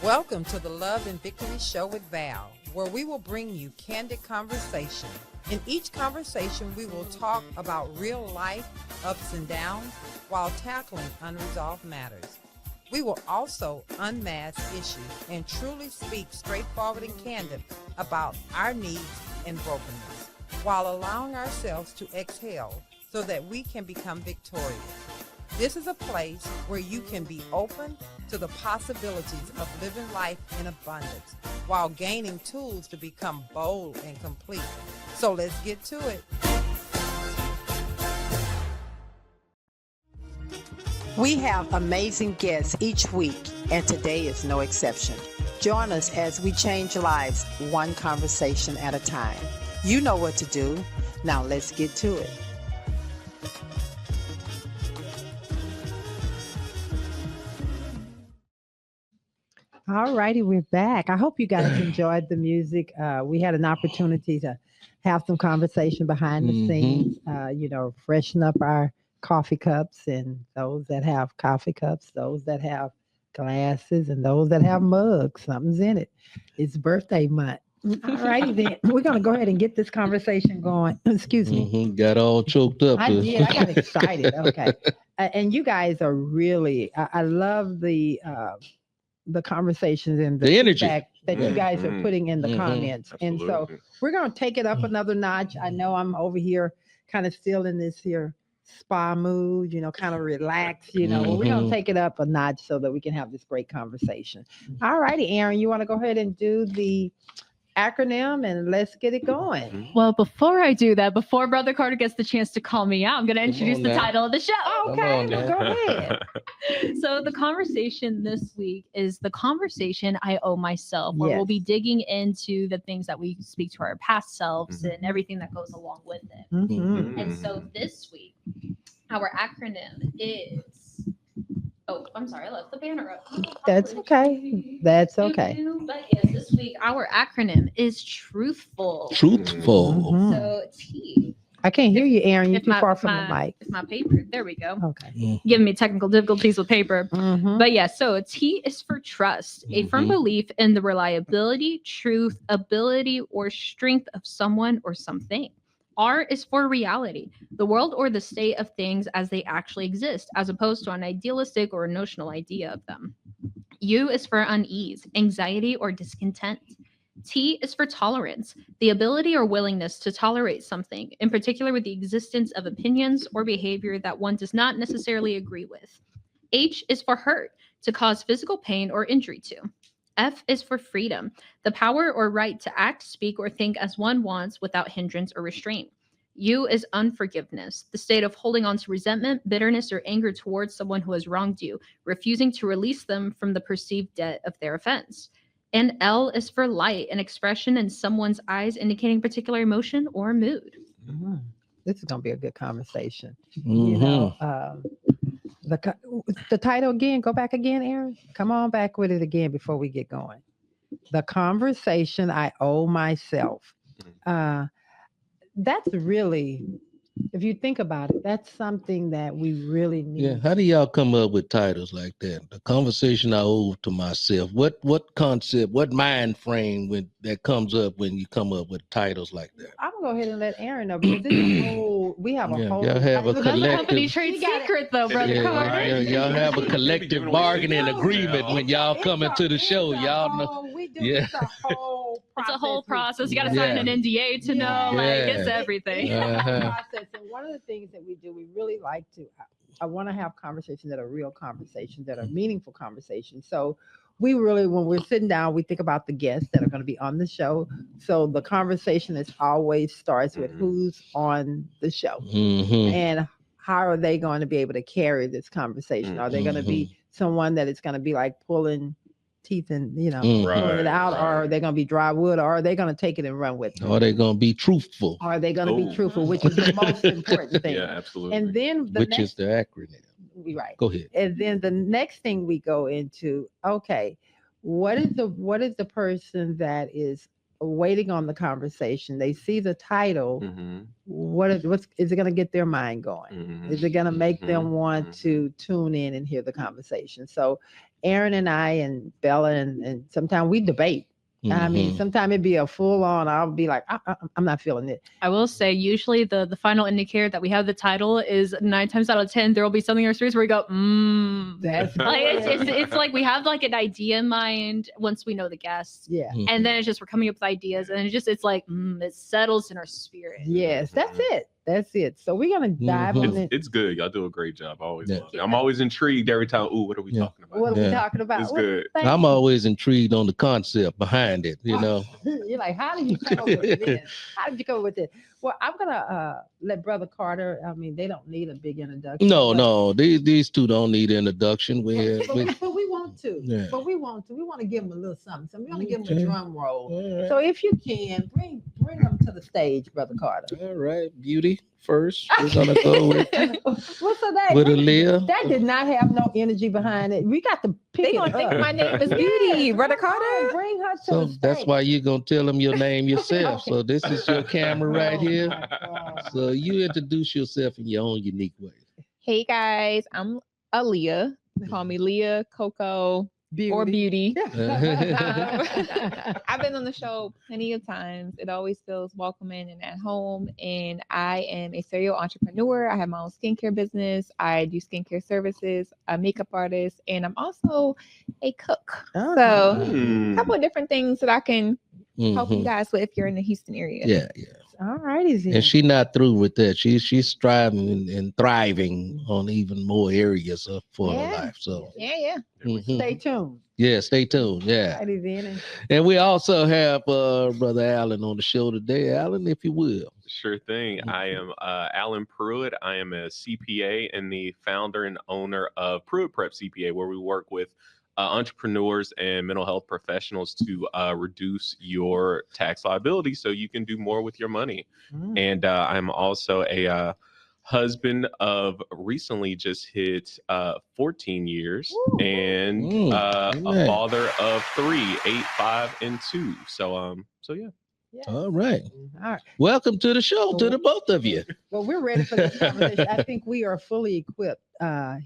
Welcome to the Love and Victory Show with Val, where we will bring you candid conversation. In each conversation, we will talk about real life ups and downs while tackling unresolved matters. We will also unmask issues and truly speak straightforward and candid about our needs and brokenness, while allowing ourselves to exhale so that we can become victorious. This is a place where you can be open to the possibilities of living life in abundance while gaining tools to become bold and complete. So let's get to it. We have amazing guests each week, and today is no exception. Join us as we change lives one conversation at a time. You know what to do. Now let's get to it. All righty, we're back. I hope you guys enjoyed the music. We had an opportunity to have some conversation behind the scenes, freshen up our coffee cups, and those that have coffee cups, those that have glasses, and those that have mugs. Something's in it. It's birthday month. All righty, then. We're going to go ahead and get this conversation going. Excuse me. Got all choked up. I did. I got excited. Okay. And you guys are really, I love the conversations and the energy feedback that you guys are putting in the comments. Absolutely. And so we're going to take it up another notch. I know I'm over here kind of still in this here spa mood, kind of relaxed, We're going to take it up a notch so that we can have this great conversation. All righty, Aaron, you want to go ahead and do the acronym and let's get it going. Well, before I do that, before Brother Carter gets the chance to call me out, I'm going to introduce the title of the show. Okay, go ahead. So the conversation this week is the conversation I owe myself, where we'll be digging into the things that we speak to our past selves and everything that goes along with it. And so this week, our acronym is... Oh, I'm sorry, I left the banner up. That's okay. That's okay. But yes, this week our acronym is truthful. Truthful. So T. I can't hear you, Aaron. You're too far from the mic. It's my paper. There we go. Okay. Giving me technical difficulties with paper. But yeah, so T is for trust, a firm belief in the reliability, truth, ability, or strength of someone or something. R is for reality, the world or the state of things as they actually exist, as opposed to an idealistic or notional idea of them. U is for unease, anxiety, or discontent. T is for tolerance, the ability or willingness to tolerate something, in particular with the existence of opinions or behavior that one does not necessarily agree with. H is for hurt, to cause physical pain or injury to. F is for freedom, the power or right to act, speak, or think as one wants without hindrance or restraint. U is unforgiveness, the state of holding on to resentment, bitterness, or anger towards someone who has wronged you, refusing to release them from the perceived debt of their offense. And L is for light, an expression in someone's eyes indicating particular emotion or mood. This is going to be a good conversation. The title again, go back again, Aaron. Come on back with it again before we get going. The conversation I owe myself. That's really, if you think about it, that's something that we really need. Yeah. How do y'all come up with titles like that? The conversation I owe to myself. What concept, what mind frame that comes up when you come up with titles like that? I'm gonna go ahead and let Aaron know because this is a whole. We have a whole. Y'all have a collective. Company trade secret, though, Brother Carter. Y'all have a collective bargaining agreement when y'all come into the show. Y'all know. We do. It's a whole. It's a whole process. You got to sign an NDA to know. Like, it's everything. Process. And one of the things that we do, we really like to. I want to have conversations that are real conversations, that are meaningful conversations. So we really, when we're sitting down, we think about the guests that are going to be on the show. So the conversation is always starts with who's on the show and how are they going to be able to carry this conversation? Are they going to be someone that is going to be like pulling teeth and pulling it out, or are they going to be dry wood, or are they going to take it and run with it? Are they going to be truthful? Are they going to be truthful, which is the most important thing? Yeah, absolutely. And then which is the acronym. Right. Go ahead. And then the next thing we go into, okay, what is the person that is waiting on the conversation? They see the title. What is it going to get their mind going? Is it going to make them want to tune in and hear the conversation? So Aaron and I and Bella and sometimes we debate. I mean, Mhm. sometimes it'd be a full on. I'll be like, I'm not feeling it. I will say, usually the final indicator that we have the title is 9 times out of 10, there will be something in our stories where we go, That's Like good. it's like we have like an idea in mind once we know the guests. Yeah. Mhm. And then it's just we're coming up with ideas, and it's like it settles in our spirit. Yes, that's it. That's it. So we're gonna dive Mhm. on it. It's good. Y'all do a great job. I always Yeah. love it. I'm always intrigued every time. Ooh, what are we Yeah. talking about? What are we Yeah. talking about? It's What- good. thank I'm you. always intrigued on the concept behind it, you know. You're like, how did you come up with this? How did you come up with it? Well, I'm gonna let Brother Carter. I mean, they don't need a big introduction. No, but- no, these two don't need introduction. But we want to. Yeah. But we want to. We want to give them a little something. So we want to give them Okay. a drum roll. All So if you can, bring them to the stage, Brother Carter. right, beauty first. We're gonna go with What's that? Aliyah. That did not have no energy behind it. We got to pick They it gonna think up. my name is Yes, Beauty, Brother come on, Carter. Bring her to So the that's stage. why you're gonna tell them your name yourself. Okay. So this is your camera right Oh, here. my God. So you introduce yourself in your own unique way. Hey guys, I'm Aliyah. Call me Leah, Coco, or Beauty. I've been on the show plenty of times. It always feels welcoming and at home. And I am a serial entrepreneur. I have my own skincare business. I do skincare services, a makeup artist, and I'm also a cook. Oh, So Hmm. a couple of different things that I can help you Mhm. guys with if you're in the Houston area. Yeah, yeah. all righty then. And she's not through with that. She's striving and thriving on even more areas for her Yeah. life. So Yeah. mhm. Stay tuned. Yeah, stay tuned. Yeah. Righty then. And we also have Brother Allen on the show today. Allen, if you will. Sure thing. I am Alan Pruitt. I am a CPA and the founder and owner of Pruitt Prep CPA, where we work with entrepreneurs and mental health professionals to reduce your tax liability so you can do more with your money. Mm. And I'm also a husband of recently just hit 14 years Ooh. and a Amen. father of 3, 8, 5, and 2. So yeah. Yeah. All right. All right. Welcome to the show, to the both of you. Well, we're ready for this conversation. I think we are fully equipped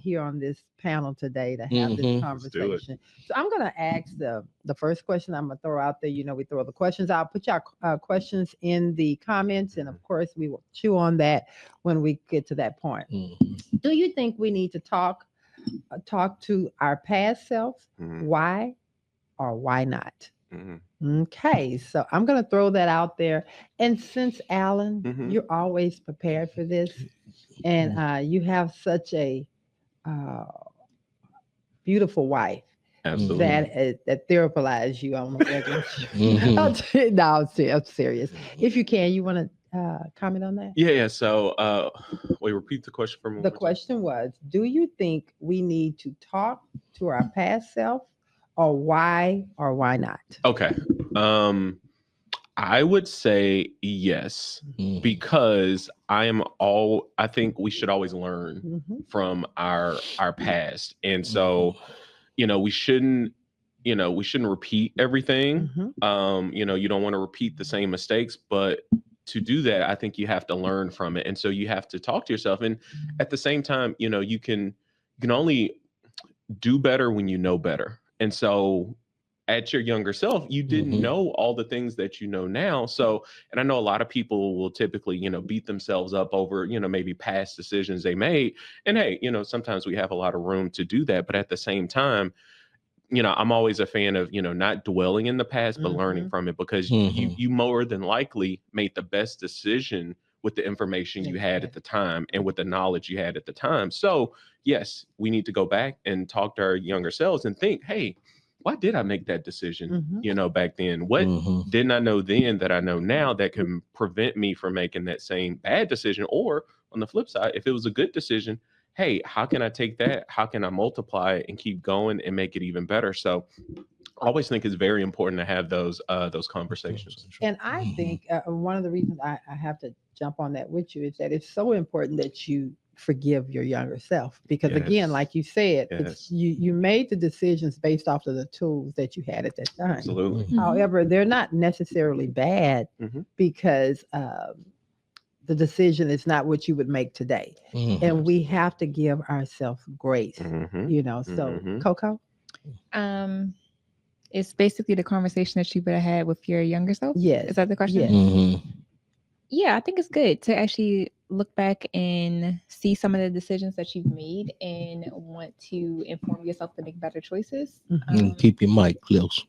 here on this panel today to have this Mhm. Let's do it. conversation. So I'm going to ask the first question I'm going to throw out there. You know, we throw the questions out. Put your questions in the comments. And of course, we will chew on that when we get to that point. Mhm. Do you think we need to talk to our past selves? Mhm, Why or why not? mhm. Okay, so I'm going to throw that out there. And since Alan, Mhm. you're always prepared for this, and you have such a beautiful wife Absolutely. that therapize you on a regular. Mhm. No, I'm serious. If you can, you want to comment on that? Yeah. So, wait, repeat the question for me. The question was, do you think we need to talk to our past self, or why not? Okay. I would say yes, Mhm. because I think we should always learn Mhm. from our past. And so, we shouldn't repeat everything. Mhm. You don't want to repeat the same mistakes, but to do that, I think you have to learn from it. And so you have to talk to yourself. And at the same time, you can only do better when you know better. And so at your younger self, you didn't Mhm. know all the things that you know now. So, and I know a lot of people will typically, beat themselves up over, maybe past decisions they made. And hey, sometimes we have a lot of room to do that. But at the same time, I'm always a fan of, not dwelling in the past, but learning Mhm. from it, because Mhm. you more than likely made the best decision with the information you had at the time and with the knowledge you had at the time. So yes, we need to go back and talk to our younger selves and think, hey, why did I make that decision, Mhm. back then? What Mhm. didn't I know then that I know now that can prevent me from making that same bad decision? Or on the flip side, if it was a good decision, hey, how can I take that? How can I multiply it and keep going and make it even better? So I always think it's very important to have those conversations. And I think one of the reasons I have to jump on that with you is that it's so important that you forgive your younger self, because again, Yes. like you said, Yes. it's you made the decisions based off of the tools that you had at that time. Absolutely. Mhm. However, they're not necessarily bad Mhm. because the decision is not what you would make today. Mhm. And we have to give ourselves grace, Mhm. you know. So, Mhm. Coco? It's basically the conversation that you would have had with your younger self. Yes. Is that the question? Yes. Mm-hmm. Yeah, I think it's good to actually look back and see some of the decisions that you've made and want to inform yourself to make better choices. And keep your mic close.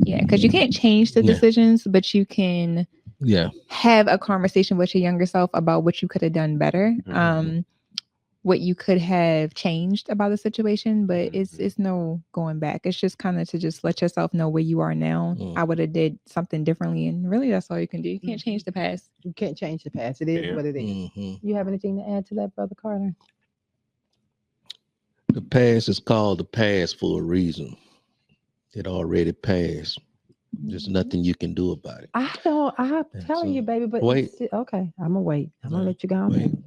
Yeah, because you can't change the Yeah. decisions, but you can Yeah. have a conversation with your younger self about what you could have done better. What you could have changed about the situation, but it's no going back. It's just kind of to just let yourself know where you are now. I would have did something differently, and really that's all you can do. You can't change the past. You can't change the past. It is what it is. You have anything to add to that, Brother Carter? The past is called the past for a reason. It already passed. There's nothing you can do about it. I'm telling you, baby, but wait. Okay, I'm gonna wait. I'm gonna let you go on.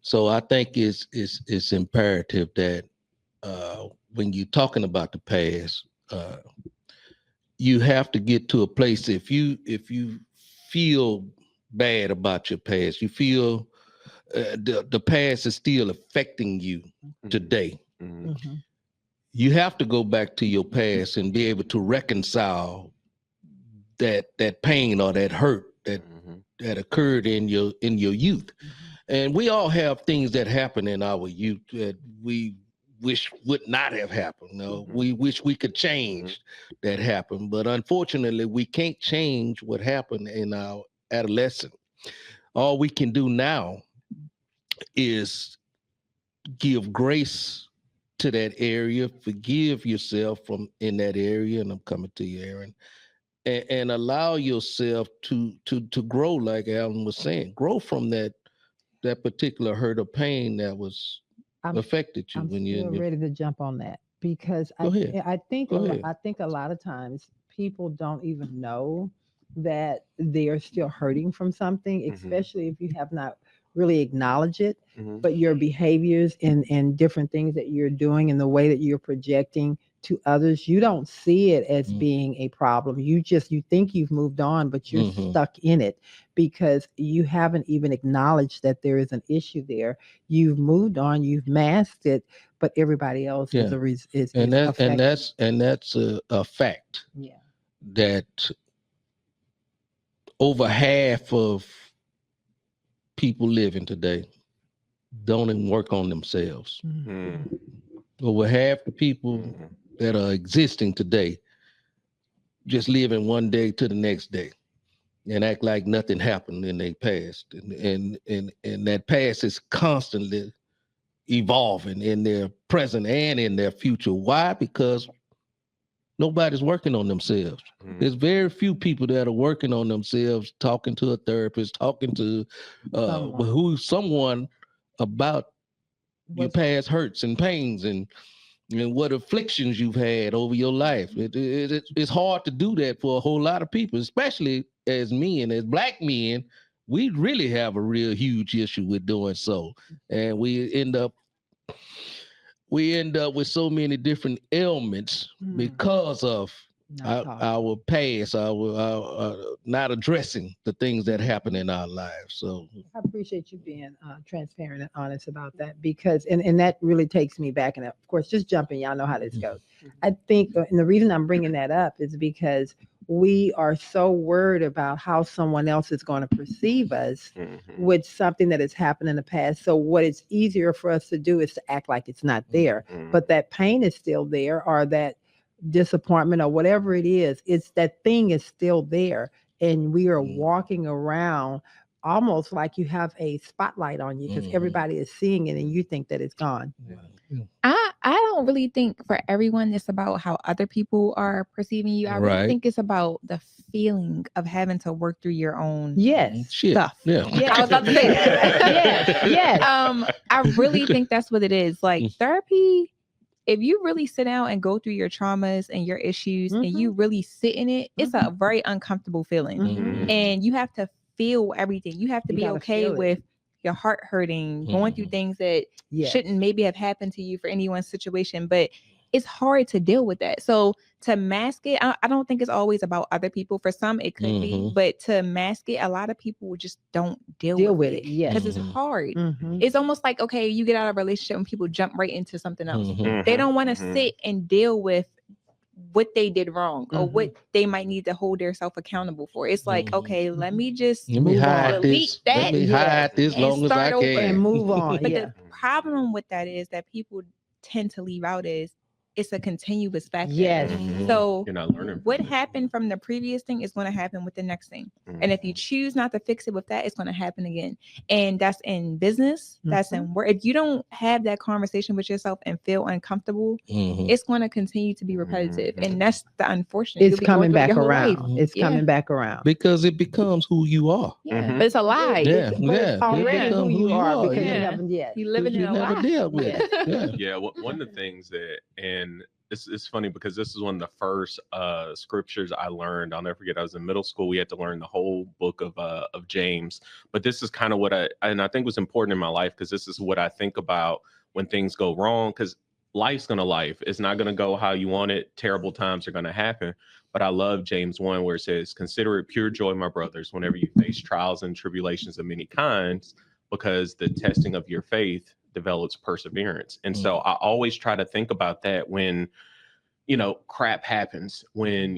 So I think it's imperative that when you're talking about the past, you have to get to a place. If you feel bad about your past, you feel the past is still affecting you today. You have to go back to your past and be able to reconcile that pain or that hurt that occurred in your youth. And we all have things that happen in our youth that we wish would not have happened. No, we wish we could change that happened, but unfortunately we can't change what happened in our adolescence. All we can do now is give grace to that area, forgive yourself from in that area, and I'm coming to you, Aaron, and allow yourself to grow, like Alan was saying, grow from that particular hurt or pain that was affected you when you're ready to jump on that, because I think a lot of times people don't even know that they're still hurting from something, especially if you have not really acknowledged it, but your behaviors and different things that you're doing and the way that you're projecting to others, you don't see it as being a problem. You think you've moved on, but you're stuck in it because you haven't even acknowledged that there is an issue there. You've moved on, you've masked it, but everybody else is affected. And that's a fact. Yeah. That over half of people living today don't even work on themselves. Over half the people that are existing today just living one day to the next day and act like nothing happened in their past. And that past is constantly evolving in their present and in their future. Why? Because nobody's working on themselves. There's very few people that are working on themselves, talking to a therapist, talking to someone about your past hurts and pains and what afflictions you've had over your life. It's hard to do that for a whole lot of people, especially as men, as Black men. We really have a real huge issue with doing so, and we end up with so many different ailments because of our past, our not addressing the things that happen in our lives. So I appreciate you being transparent and honest about that, because and that really takes me back. And of course, just jumping, y'all know how this goes. I think, and the reason I'm bringing that up is because we are so worried about how someone else is going to perceive us with something that has happened in the past. So what it's easier for us to do is to act like it's not there, but that pain is still there, or that disappointment or whatever it is, it's that thing is still there, and we are walking around almost like you have a spotlight on you because everybody is seeing it and you think that it's gone. I don't really think for everyone it's about how other people are perceiving you. I really think it's about the feeling of having to work through your own stuff. I was about to say that. I really think that's what it is. Like therapy, if you really sit down and go through your traumas and your issues and you really sit in it, it's a very uncomfortable feeling. And you have to feel everything. You have to be okay with your heart hurting, going through things that shouldn't maybe have happened to you for anyone's situation. But it's hard to deal with that. So to mask it, I don't think it's always about other people. For some, it could be, but to mask it, a lot of people just don't deal with it. Yes. Because it's hard. Mhm. It's almost like, okay, you get out of a relationship and people jump right into something else. Mhm. They don't want to sit and deal with what they did wrong or what they might need to hold themselves accountable for. It's like, okay, let me just hide delete this. that Let me hide this and long as I start over can. And move on. But Yeah. the problem with that is that people tend to leave out is it's a continuous factor. Yes. So You're not learning. what happened from the previous thing is going to happen with the next thing. And if you choose not to fix it with that, it's going to happen again. And that's in business. That's in work. If you don't have that conversation with yourself and feel uncomfortable, it's going to continue to be repetitive. And that's the unfortunate. It's coming back around. It's coming back around. Because it becomes who you are. But it's a lie. Yeah, But it's already who you are because you Yeah. haven't yet. You living in You a never lie. dealt with it. Yeah. Yeah, one of the things that, and it's funny because this is one of the first scriptures I learned. I'll never forget. I was in middle school. We had to learn the whole book of James. But this is kind of what I think was important in my life, because this is what I think about when things go wrong. Because life's gonna life. It's not gonna go how you want it. Terrible times are gonna happen. But I love James 1, where it says, "Consider it pure joy, my brothers, whenever you face trials and tribulations of many kinds, because the testing of your faith develops perseverance." And so I always try to think about that when, crap happens, when,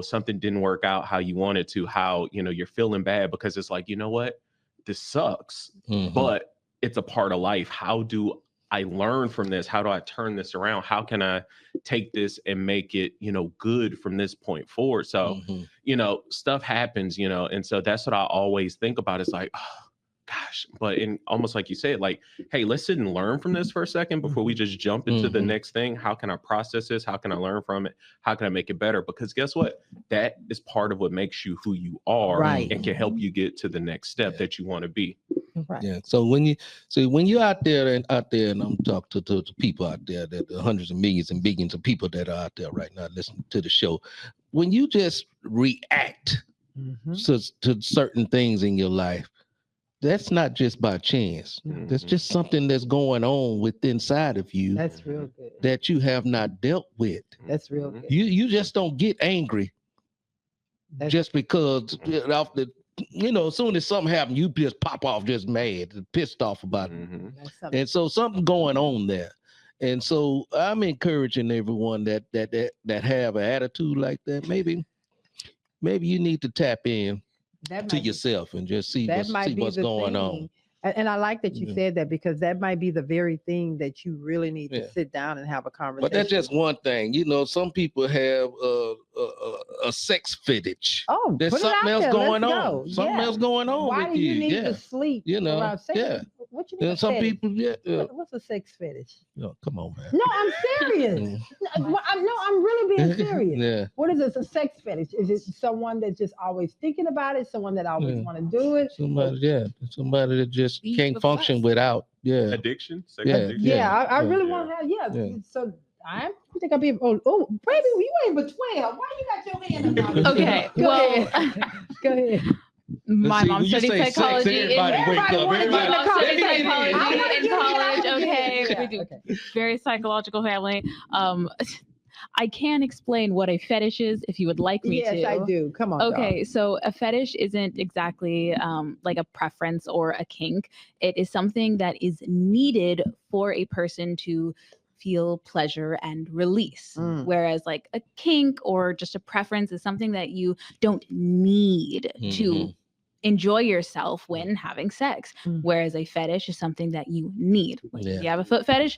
something didn't work out how you wanted to, how, you're feeling bad, because it's like, you know what, this sucks, but it's a part of life. How do I learn from this? How do I turn this around? How can I take this and make it, good from this point forward? So, stuff happens, and so that's what I always think about. It's like, oh, gosh, but in almost like you said, like, hey, let's sit and learn from this for a second before we just jump into the next thing. How can I process this? How can I learn from it? How can I make it better? Because guess what? That is part of what makes you who you are, and can help you get to the next step that you want to be. Right. Yeah. So when you're out there and I'm talking to people out there, that the hundreds of millions and billions of people that are out there right now listening to the show, when you just react to certain things in your life, that's not just by chance. That's just something that's going on within inside of you. That's real good. That you have not dealt with. That's real good. You just don't get angry just because off the, as soon as something happens, you just pop off just mad, pissed off about it. And so something's going on there. And so I'm encouraging everyone that have an attitude like that. Maybe you need to tap in to yourself and just see what's going on. And I like that you said that, because that might be the very thing that you really need to sit down and have a conversation. But that's just one thing. Some people have a sex fetish. Oh, there's something else going on. Something else going on. Why with do you need yeah. to sleep around sex? Yeah. What you mean? And some people, What's a sex fetish? Oh, come on, man. No, I'm serious. I'm really being serious. Yeah. What is this? A sex fetish? Is it someone that's just always thinking about it? Someone that always want to do it? Somebody that just can't function without. Yeah. Addiction. Sex Yeah. addiction. Yeah, I really want to have. Yeah. So I think I'll be. Oh, baby, you ain't but 12. Why you got your hand up? Okay. Go ahead. My mom studied sex, psychology. everybody My mom studied Everybody- psychology in college. Okay. Yeah, We do. okay. Very psychological family. I can explain what a fetish is if you would like me to. Yes, I do. Come on. Okay, so a fetish isn't exactly like a preference or a kink. It is something that is needed for a person to feel pleasure and release. Whereas like a kink or just a preference is something that you don't need to enjoy yourself when having sex. Whereas a fetish is something that you need. Like if you have a foot fetish,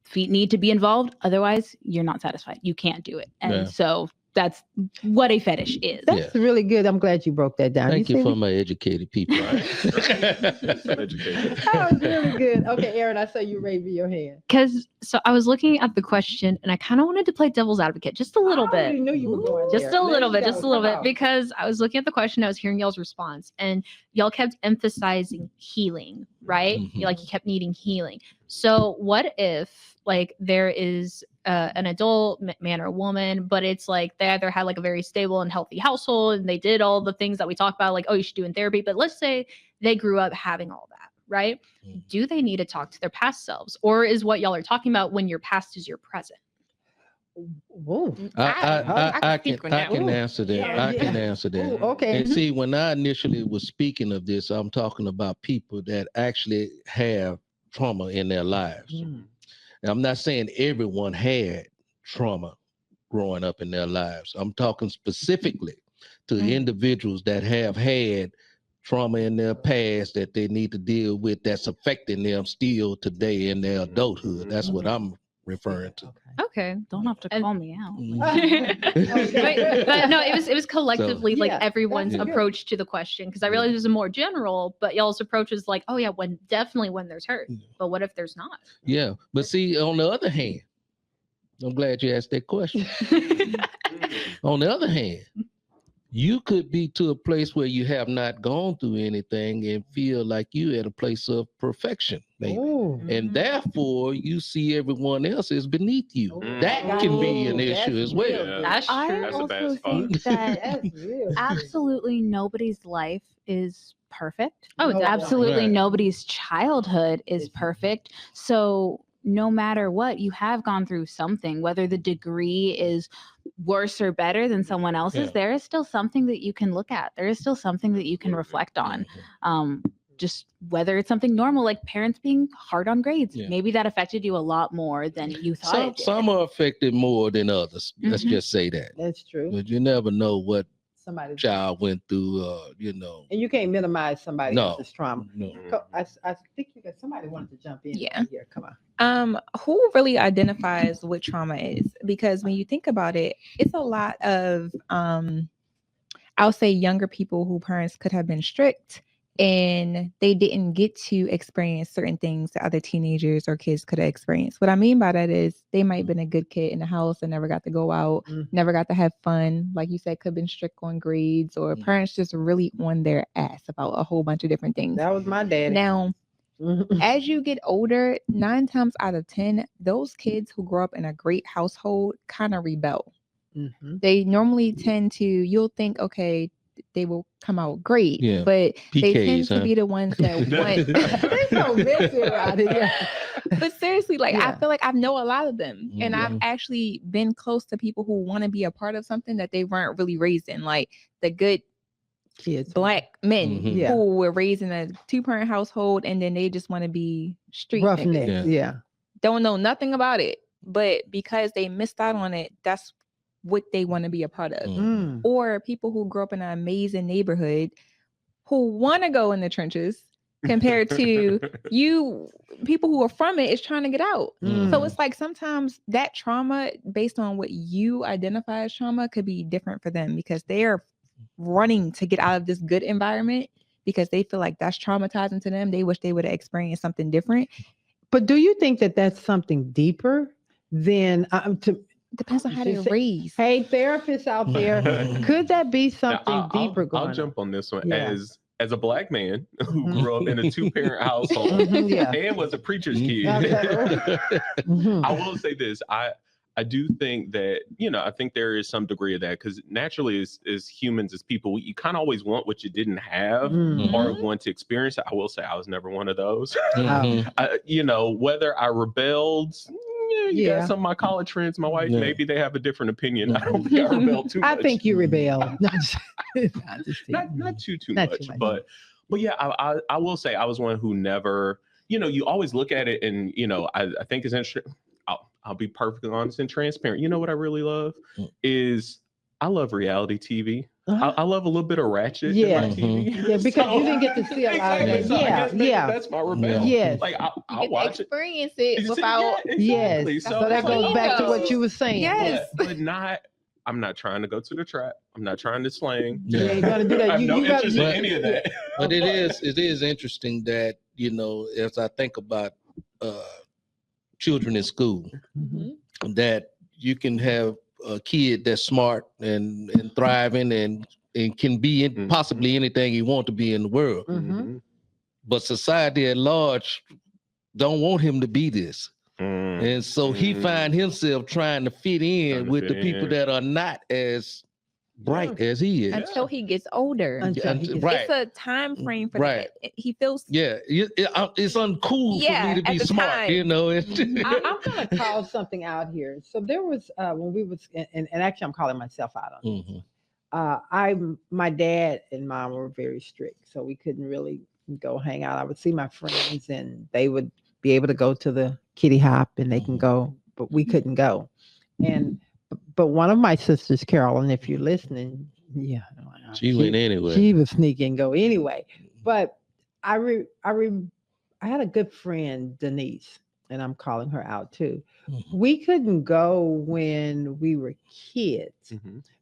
feet need to be involved. Otherwise, you're not satisfied. You can't do it. And so that's what a fetish is. That's really good. I'm glad you broke that down. Thank you for my educated people. Educated. That was really good. Okay, Aaron, I saw you raising your hand. So I was looking at the question and I kind of wanted to play devil's advocate just a little I bit. already knew you were going Just there. a little bit, Let's just a go. little Come bit, on. because I was looking at the question, I was hearing y'all's response, and y'all kept emphasizing healing, right? Like you kept needing healing. So what if like there is an adult man or woman, but it's like they either had like a very stable and healthy household and they did all the things that we talk about, like, oh, you should do in therapy. But let's say they grew up having all that, right? Do they need to talk to their past selves? Or is what y'all are talking about when your past is your present? Whoa. I speak can on I that can one. answer that. Yeah, I can yeah. answer that. Ooh, okay. And see, when I initially was speaking of this, I'm talking about people that actually have trauma in their lives. Mm. And I'm not saying everyone had trauma growing up in their lives. I'm talking specifically to individuals that have had trauma in their past that they need to deal with that's affecting them still today in their adulthood. That's what I'm referring to. Okay. Don't have to And- call me out. but no, it was collectively So- like Yeah, everyone's that's good. approach to the question, because I realized it was a more general, but y'all's approach is like, oh yeah, when definitely when there's hurt, but what if there's not? Yeah. But see, on the other hand, I'm glad you asked that question. On the other hand, you could be to a place where you have not gone through anything and feel like you at a place of perfection, maybe. Ooh. And therefore, you see everyone else as beneath you. Mm. That can be an Ooh, issue that's as well. real good. That's I true. That's a bad also spot. think that That's real good. absolutely nobody's life is perfect. Oh, definitely. Absolutely Right. nobody's childhood is It's- perfect. So no matter what, you have gone through something, whether the degree is worse or better than someone else's, Yeah. there is still something that you can look at. There is still something that you can reflect on. Just whether it's something normal, like parents being hard on grades, Yeah. maybe that affected you a lot more than you thought Some, it did. some are affected more than others. Let's Mhm. just say that. That's true. But you never know what Somebody, child went through, and you can't minimize somebody No. else's trauma. No. I think you got somebody wanted to jump in. Yeah. Here, come on. Who really identifies what trauma is? Because when you think about it, it's a lot of I'll say younger people who parents could have been strict and they didn't get to experience certain things that other teenagers or kids could have experienced. What I mean by that is they might have been a good kid in the house and never got to go out, never got to have fun. Like you said, could have been strict on grades, or parents just really on their ass about a whole bunch of different things. That was my daddy. Now, as you get older, 9 times out of 10, those kids who grow up in a great household kind of rebel. Mhm. They normally tend to, you'll think, okay, they will come out great, Yeah. but they tend PKs, to huh? be the ones that want. They so messy around here. But seriously, like I Yeah. feel like I know a lot of them, and I've Mhm. actually been close to people who want to be a part of something that they weren't really raised in, like the good Kids. Black men Mhm. Yeah. who were raised in a 2-parent household, and then they just want to be street niggas. Roughneck. Yeah. Yeah. Don't know nothing about it, but because they missed out on it, that's what they want to be a part of. Mm. Or people who grew up in an amazing neighborhood who want to go in the trenches compared to you people who are from it is trying to get out. Mm. So it's like sometimes that trauma based on what you identify as trauma could be different for them because they are running to get out of this good environment because they feel like that's traumatizing to them. They wish they would have experienced something different. But do you think that that's something deeper than Depends on how She they're said- raised. hey, therapists out there, could that be something Now, deeper going I'll on? jump on this one. Yeah. As a Black man who Mhm. grew up in a 2-parent household Mhm, yeah. and was a preacher's kid, Mhm. I will say this. I do think that, I think there is some degree of that because naturally as humans, as people, you kind of always want what you didn't have Mm. or want to experience it. I will say I was never one of those. Mhm. Whether I rebelled, you Yeah. got some of my college friends, my wife, Yeah. maybe they have a different opinion. I don't think I rebelled too I much. think you rebel. not too Not much, too much. but yeah, I will say I was one who never, you always look at it and I think it's interesting. I'll be perfectly honest and transparent. You know what I really love is I love reality TV. I love a little bit of ratchet Yeah. in my TV. Yeah, because you didn't get to see a lot of Exactly. that. So I Yeah, guess maybe yeah. that's my rebellion. Yes. Like You I'll get to watch it. experience You it see? without. Yeah, Yes. exactly. So that that's goes what back to ego. what you were saying. Yes. but not. I'm not trying to go to the trap. I'm not trying to slang. You ain't gonna do I that. have You, no you got interest in any of that. But it is interesting that, as I think about children in school, Mhm. that you can have a kid that's smart and thriving and can be in possibly anything he want to be in the world. Mhm. But society at large don't want him to be this. And so he find himself trying to fit in Trying to with the fit people in. that are not as bright as he is. until he gets older. Until he gets- Right. It's a time frame for Right. that. He feels Yeah, it's uncool Yeah, for me to at be the smart, time. you know. I'm going to call something out here. So there was when we was, and actually I'm calling myself out on this. My dad and mom were very strict, so we couldn't really go hang out. I would see my friends, and they would be able to go to the kitty hop, and they can go, but we couldn't go. And but one of my sisters, Carolyn, if you're listening, yeah, She went anyway. She would sneak and go anyway. But I had a good friend, Denise, and I'm calling her out too. We couldn't go when we were kids,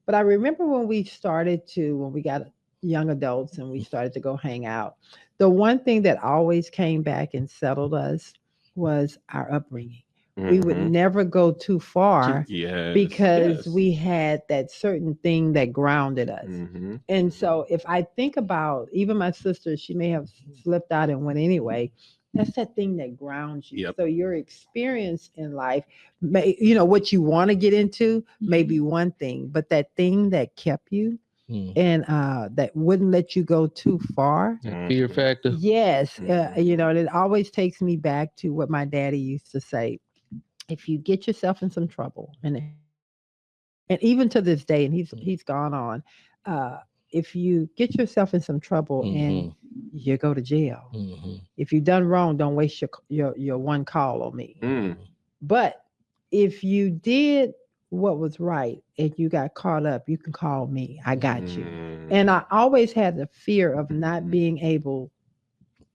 but I remember when we got young adults and we started to go hang out, the one thing that always came back and settled us was our upbringing. We would never go too far because we had that certain thing that grounded us. And so if I think about even my sister, she may have slipped out and went anyway. That's that thing that grounds you. So your experience in life, what you want to get into may be one thing, but that thing that kept you and that wouldn't let you go too far. Fear factor. Yes. And it always takes me back to what my daddy used to say. If you get yourself in some trouble, and even to this day, and he's gone on, if you get yourself in some trouble and you go to jail, if you've done wrong, don't waste your one call on me. But if you did what was right and you got caught up, you can call me. I got you. And I always had the fear of not being able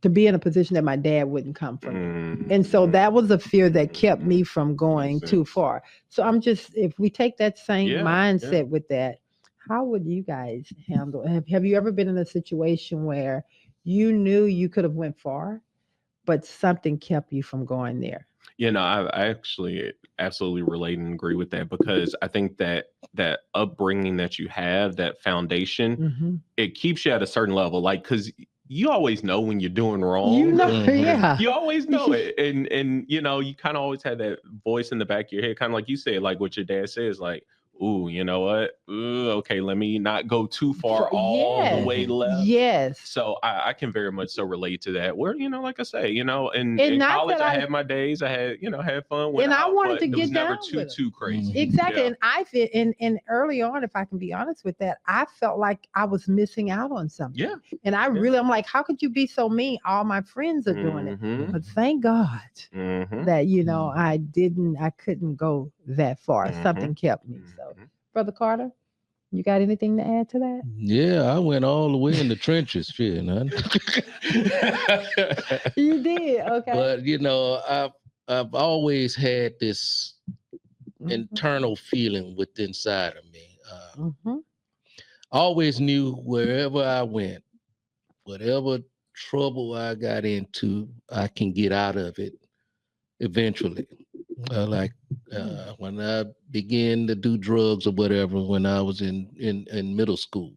to be in a position that my dad wouldn't come from me. And so that was a fear that kept me from going too far. So if we take that same mindset with that, how would you guys handle? Have you ever been in a situation where you knew you could have went far, but something kept you from going there? I actually absolutely relate and agree with that, because I think that upbringing that you have, that foundation, it keeps you at a certain level. Like, because you always know when you're doing wrong. Yeah. You always know it. And you kind of always have that voice in the back of your head, kind of like you said, like what your dad says, like, ooh, you know what? Ooh, okay, let me not go too far all the way left. Yes. So I can very much so relate to that. Where, like I say, in college I had my days, I had fun. And I wanted to get was never down too crazy. Exactly. And I feel, and early on, if I can be honest with that, I felt like I was missing out on something. Yeah. And I'm like, how could you be so mean? All my friends are doing it. But thank God that, I couldn't go that far. Something kept me. So, Brother Carter, you got anything to add to that? Yeah, I went all the way in the trenches, shit, man. You did, okay. But I've always had this internal feeling within inside of me. I always knew wherever I went, whatever trouble I got into, I can get out of it eventually. When I began to do drugs or whatever, when I was in middle school,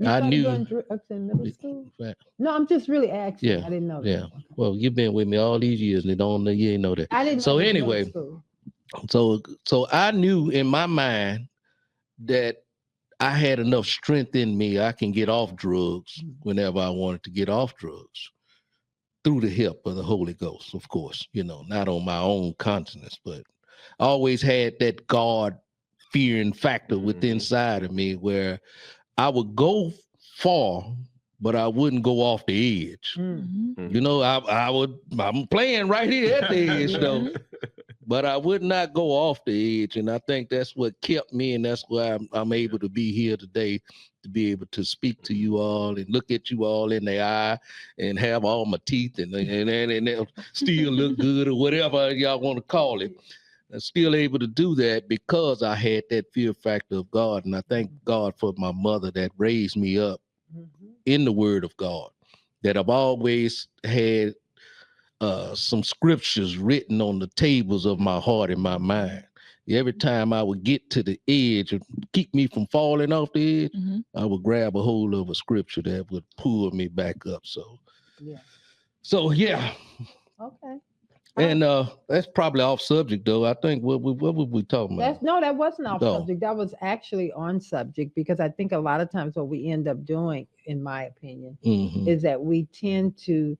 I knew. Doing drugs in middle school? Right. No, I'm just really asking. Yeah, I didn't know. Yeah. That. Well, you've been with me all these years, and you ain't know that. I didn't. So know anyway, so I knew in my mind that I had enough strength in me. I can get off drugs whenever I wanted to get off drugs. Through the help of the Holy Ghost, of course, not on my own conscience, but I always had that God fearing factor within inside of me where I would go far, but I wouldn't go off the edge. I'm playing right here at the edge though, but I would not go off the edge. And I think that's what kept me, and that's why I'm able to be here today, to be able to speak to you all and look at you all in the eye and have all my teeth and they'll still look good or whatever y'all want to call it. I'm still able to do that because I had that fear factor of God. And I thank God for my mother that raised me up in the word of God, that I've always had some scriptures written on the tables of my heart and my mind. Every time I would get to the edge and keep me from falling off the edge, I would grab a hold of a scripture that would pull me back up. So, yeah. Okay. And that's probably off subject though. I think what were we talking about? That wasn't off No. subject. That was actually on subject because I think a lot of times what we end up doing, in my opinion, Mhm. is that we tend to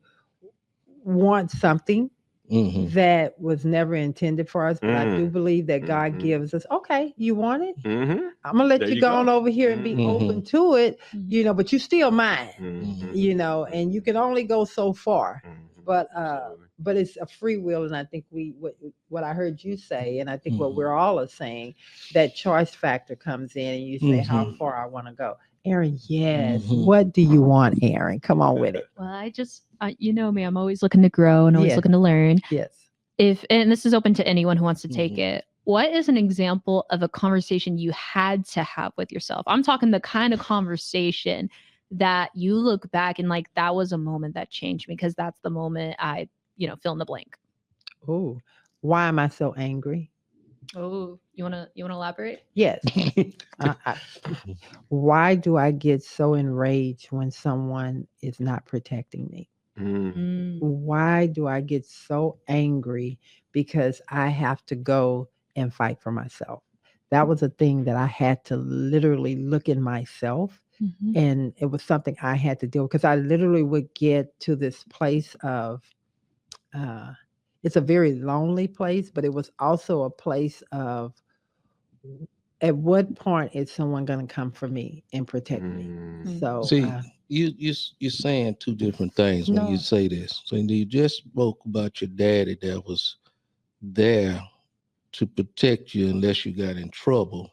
want something Mhm. that was never intended for us. But I do believe that God Mhm. gives us, okay, you want it? Mm-hmm. I'm gonna let There you you go go. on over here and be Mhm. open to it, Mhm. but you still mine, Mm-hmm. and you can only go so far. But Absolutely. but it's a free will, and I think what I heard you say, and I think what Mhm. we're all are saying, that choice factor comes in, and you say how Mhm. far I want to go. Aaron, yes. Mhm. What do you want, Aaron? Come on with it. Well, you know me, I'm always looking to grow and always Yes. looking to learn. Yes. And this is open to anyone who wants to take Mhm. it. What is an example of a conversation you had to have with yourself? I'm talking the kind of conversation that you look back and like, that was a moment that changed me because that's the moment I, fill in the blank. Oh, why am I so angry? Oh, you wanna elaborate? Yes. Why do I get so enraged when someone is not protecting me? Why do I get so angry because I have to go and fight for myself? That was a thing that I had to literally look in myself. Mhm. And it was something I had to do because I literally would get to this place of, it's a very lonely place, but it was also a place of, at what point is someone going to come for me and protect me? So, See, you're saying two different things when you No. say this. So you just spoke about your daddy that was there to protect you unless you got in trouble.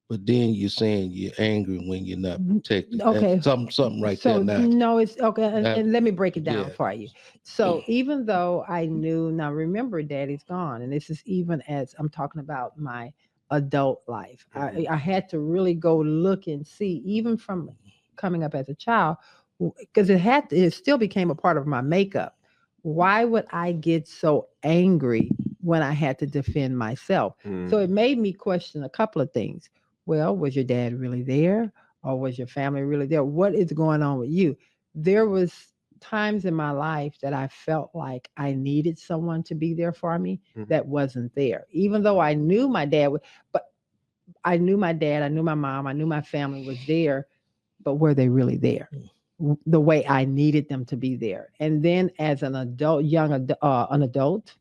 But then you're saying you're angry when you're not protected. Okay. That's something right So there. Now, no, it's okay. That- And let me break it down yeah. for you. So even though I knew, now remember, daddy's gone. And this is even as I'm talking about my adult life. I had to really go look and see, even from coming up as a child, because it still became a part of my makeup. Why would I get so angry when I had to defend myself? So it made me question a couple of things. Well, was your dad really there? Or was your family really there? What is going on with you? There was times in my life that I felt like I needed someone to be there for me that wasn't there. Even though I knew my dad, but I knew my dad, I knew my mom, I knew my family was there, but were they really there? The way I needed them to be there. And then as an adult, an adult,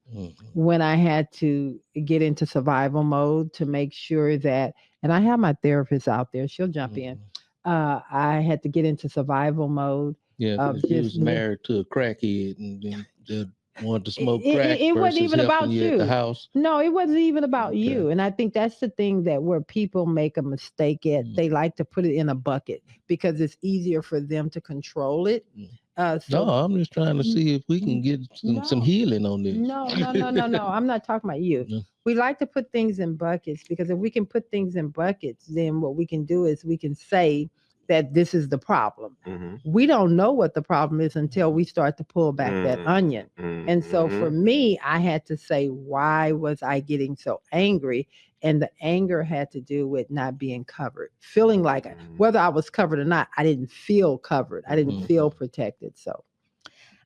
when I had to get into survival mode to make sure that, and I have my therapist out there, she'll jump in. I had to get into survival mode. Yeah, of because you just was married to a crackhead and then just wanted to smoke it, crack it wasn't versus even helping about you at the you. house. No, it wasn't even about Okay. you. And I think that's the thing that where people make a mistake at. They like to put it in a bucket because it's easier for them to control it. No, I'm just trying to see if we can get some healing on this. No. I'm not talking about you. No. We like to put things in buckets because if we can put things in buckets, then what we can do is we can say that this is the problem. We don't know what the problem is until we start to pull back that onion. And so for me, I had to say, why was I getting so angry? And the anger had to do with not being covered, feeling like whether I was covered or not, I didn't feel covered. I didn't feel protected. So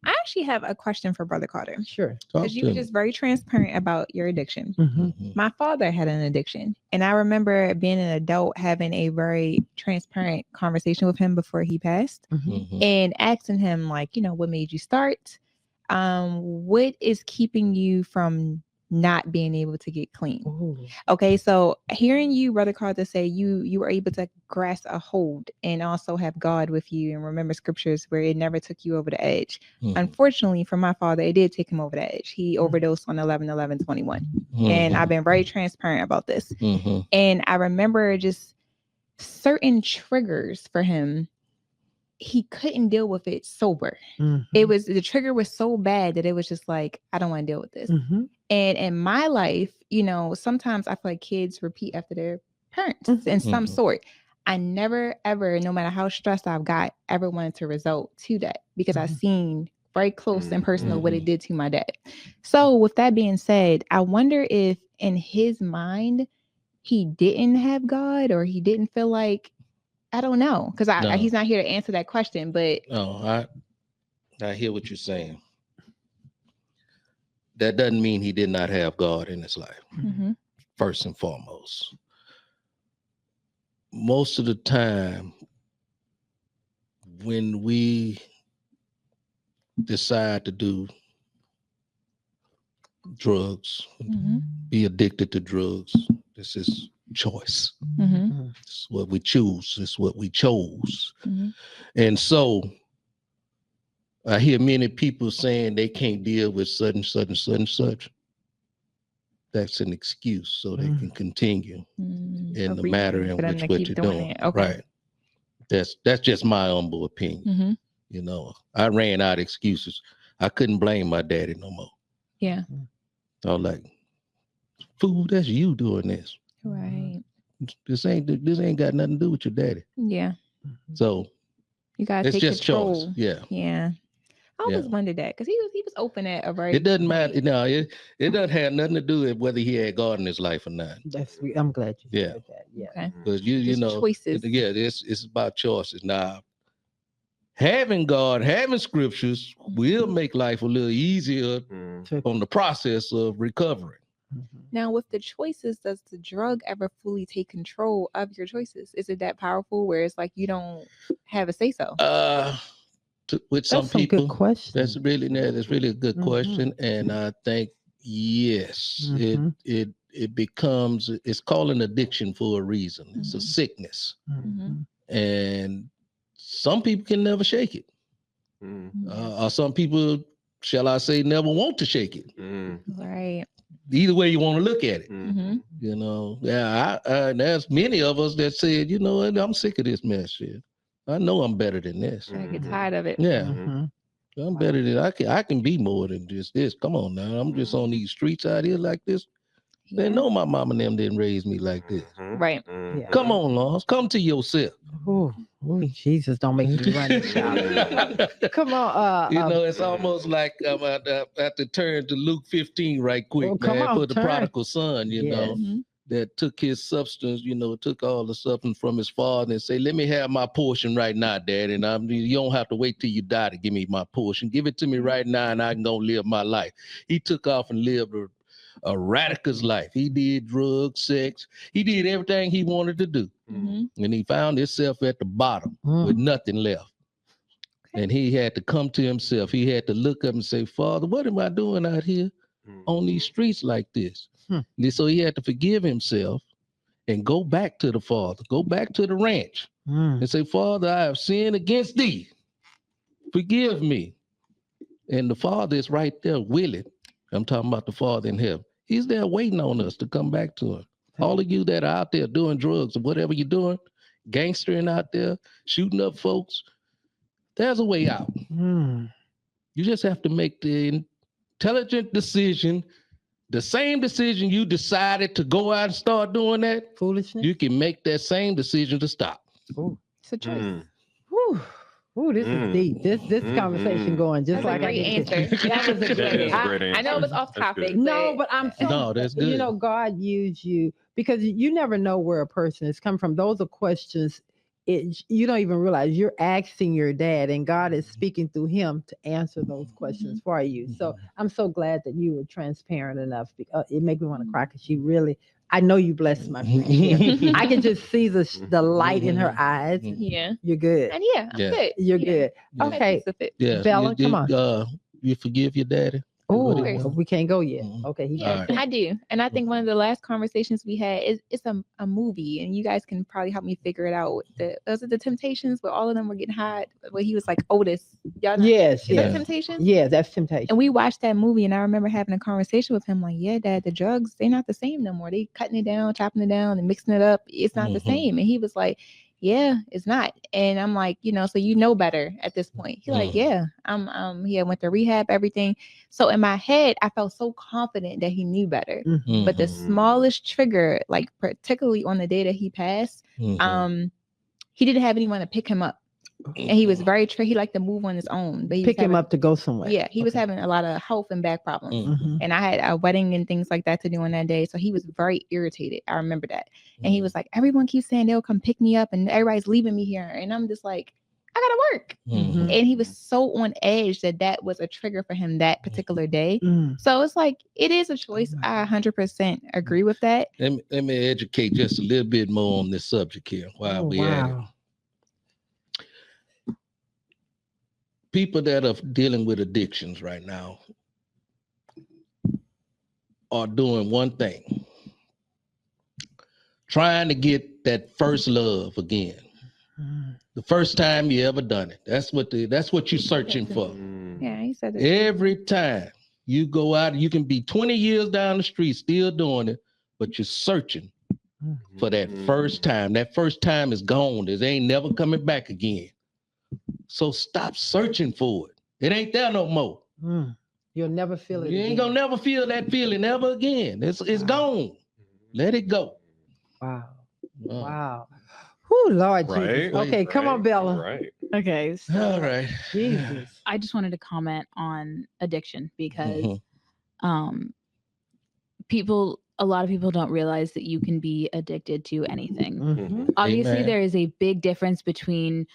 I actually have a question for Brother Carter. sure. Talk Because you to were me. just very transparent about your addiction. Mhm. My father had an addiction. And I remember being an adult having a very transparent conversation with him before he passed and asking him, like, what made you start? What is keeping you from not being able to get clean? Ooh. Okay, so hearing you, Brother Carter, say you were able to grasp a hold and also have God with you and remember scriptures where it never took you over the edge. Unfortunately, for my father, it did take him over the edge. He overdosed on 11/11/21. And I've been very transparent about this. And I remember just certain triggers for him. He couldn't deal with it sober. The trigger was so bad that it was just like, I don't want to deal with this. And in my life, sometimes I feel like kids repeat after their parents in some sort. I never, ever, no matter how stressed I've got, ever wanted to result to that because I've seen very close and personal what it did to my dad. So with that being said, I wonder if in his mind, he didn't have God or he didn't feel like, I don't know, because he's not here to answer that question. But no, I hear what you're saying. that doesn't mean he did not have God in his life, Mhm. first and foremost. Most of the time, when we decide to do drugs, Mhm. be addicted to drugs, this is choice. Mhm. It's what we choose. It's what we chose. Mhm. And so I hear many people saying they can't deal with such and such and such and such. That's an excuse so they can continue Mm. in A the reason matter in for them which to what keep you're doing doing. it. Okay. Right. That's just my humble opinion. Mhm. You know, I ran out of excuses. I couldn't blame my daddy no more. Yeah. I was like, fool, that's you doing this. Right. This ain't got nothing to do with your daddy. Yeah. So You gotta it's take just control. choice. Yeah. Yeah. I always Yeah. wondered that because he was open at a very It doesn't young matter. age. No, it doesn't have nothing to do with whether he had God in his life or not. That's sweet. I'm glad you Yeah. said that. Yeah. Okay. Because you Just know, choices. it's about choices. Now, having God, having scriptures will make life a little easier on the process of recovering. Now, with the choices, does the drug ever fully take control of your choices? Is it that powerful where it's like you don't have a say so? With some That's some people, good question. that's really a good question, and I think yes, it becomes, it's called an addiction for a reason. It's a sickness, and some people can never shake it. Or some people, shall I say, never want to shake it. Right. Either way you want to look at it. Mm-hmm. You know, there's many of us that said, you know what, I'm sick of this mess shit. I know I'm better than this. I get tired of it. Yeah. I'm better than I can be more than just this. Come on now. I'm just on these streets out here like this. They know my mom and them didn't raise me like this. Right. Yeah. Come on, Lawrence. Come to yourself. Oh, Jesus, don't make me run this out. Come on. You know, it's almost like I have to turn to Luke 15 right quick, Oh, come man, on, for the turn. prodigal son, you know, Mhm. that took his substance, you know, took all the substance from his father and say, let me have my portion right now, Dad. And you don't have to wait till you die to give me my portion. Give it to me right now and I can go live my life. He took off and lived a radical's life. He did drugs, sex. He did everything he wanted to do. Mm-hmm. And he found himself at the bottom with nothing left. Okay. And he had to come to himself. He had to look up and say, Father, what am I doing out here on these streets like this? And so he had to forgive himself and go back to the Father, go back to the ranch and say, Father, I have sinned against thee. Forgive me. And the Father is right there willing. I'm talking about the Father in heaven. He's there waiting on us to come back to him. All of you that are out there doing drugs or whatever you're doing, gangstering out there, shooting up folks, there's a way out. You just have to make the intelligent decision, the same decision you decided to go out and start doing that. Foolishness. You can make that same decision to stop. It's a choice. Whew. Ooh, this is deep. This conversation going just That's like a great I did. answer. That was a That is great a great I know it was off That's topic. good. No, but I'm so, No, that's good. You know, God used you because you never know where a person is coming from. Those are questions you don't even realize you're asking your dad, and God is speaking through him to answer those questions for you. So I'm so glad that you were transparent enough. It made me want to cry because you really, I know you blessed my friend. Here. I can just see the light in her eyes. Yeah. You're good. And yeah, I'm Yeah. good. You're Yeah. good. Yeah. Okay. Yeah. Bella, come on. You forgive your daddy? Oh, course. we can't go yet. Mhm. Okay. Yeah, All I do. And I think one of the last conversations we had is it's a movie, and you guys can probably help me figure it out. Was it the Temptations where all of them were getting hot? Where he was like Otis. Y'all know? Yes. Is Yes. that Temptations? Yeah, that's temptation. And we watched that movie, and I remember having a conversation with him, like, yeah, Dad, the drugs, they're not the same no more. They cutting it down, chopping it down, and mixing it up. It's not the same. And he was like, yeah, it's not. And I'm like, so you know better at this point. He like, yeah, he went to rehab, everything. So in my head, I felt so confident that he knew better. But the smallest trigger, like particularly on the day that he passed, he didn't have anyone to pick him up. And he was very he liked to move on his own. But he pick him up to go somewhere. Yeah, he was having a lot of health and back problems. And I had a wedding and things like that to do on that day. So he was very irritated. I remember that. And he was like, everyone keeps saying they'll come pick me up and everybody's leaving me here. And I'm just like, I gotta work. Mhm. And he was so on edge that was a trigger for him that particular day. Mm. So it's like, it is a choice. my I 100% agree with that. Let me educate just a little bit more on this subject here while we at it. People that are dealing with addictions right now are doing one thing, trying to get that first love again. Mm. The first time you ever done it. That's what you're searching for. Mm. Yeah, he said that. Every time you go out, you can be 20 years down the street still doing it, but you're searching for that first time. That first time is gone. It ain't never coming back again. So stop searching for it. It ain't there no more. Mm. You'll never feel it. You ain't again. gonna never feel that feeling ever again. It's gone. Let it go. Wow. Wow. Wow. Whoo, Lord Right? Jesus. Okay, come on, Right, Bella. Right. Okay. So All right. Jesus. I just wanted to comment on addiction because Mhm. a lot of people don't realize that you can be addicted to anything. Mhm. Obviously, Amen. there is a big difference between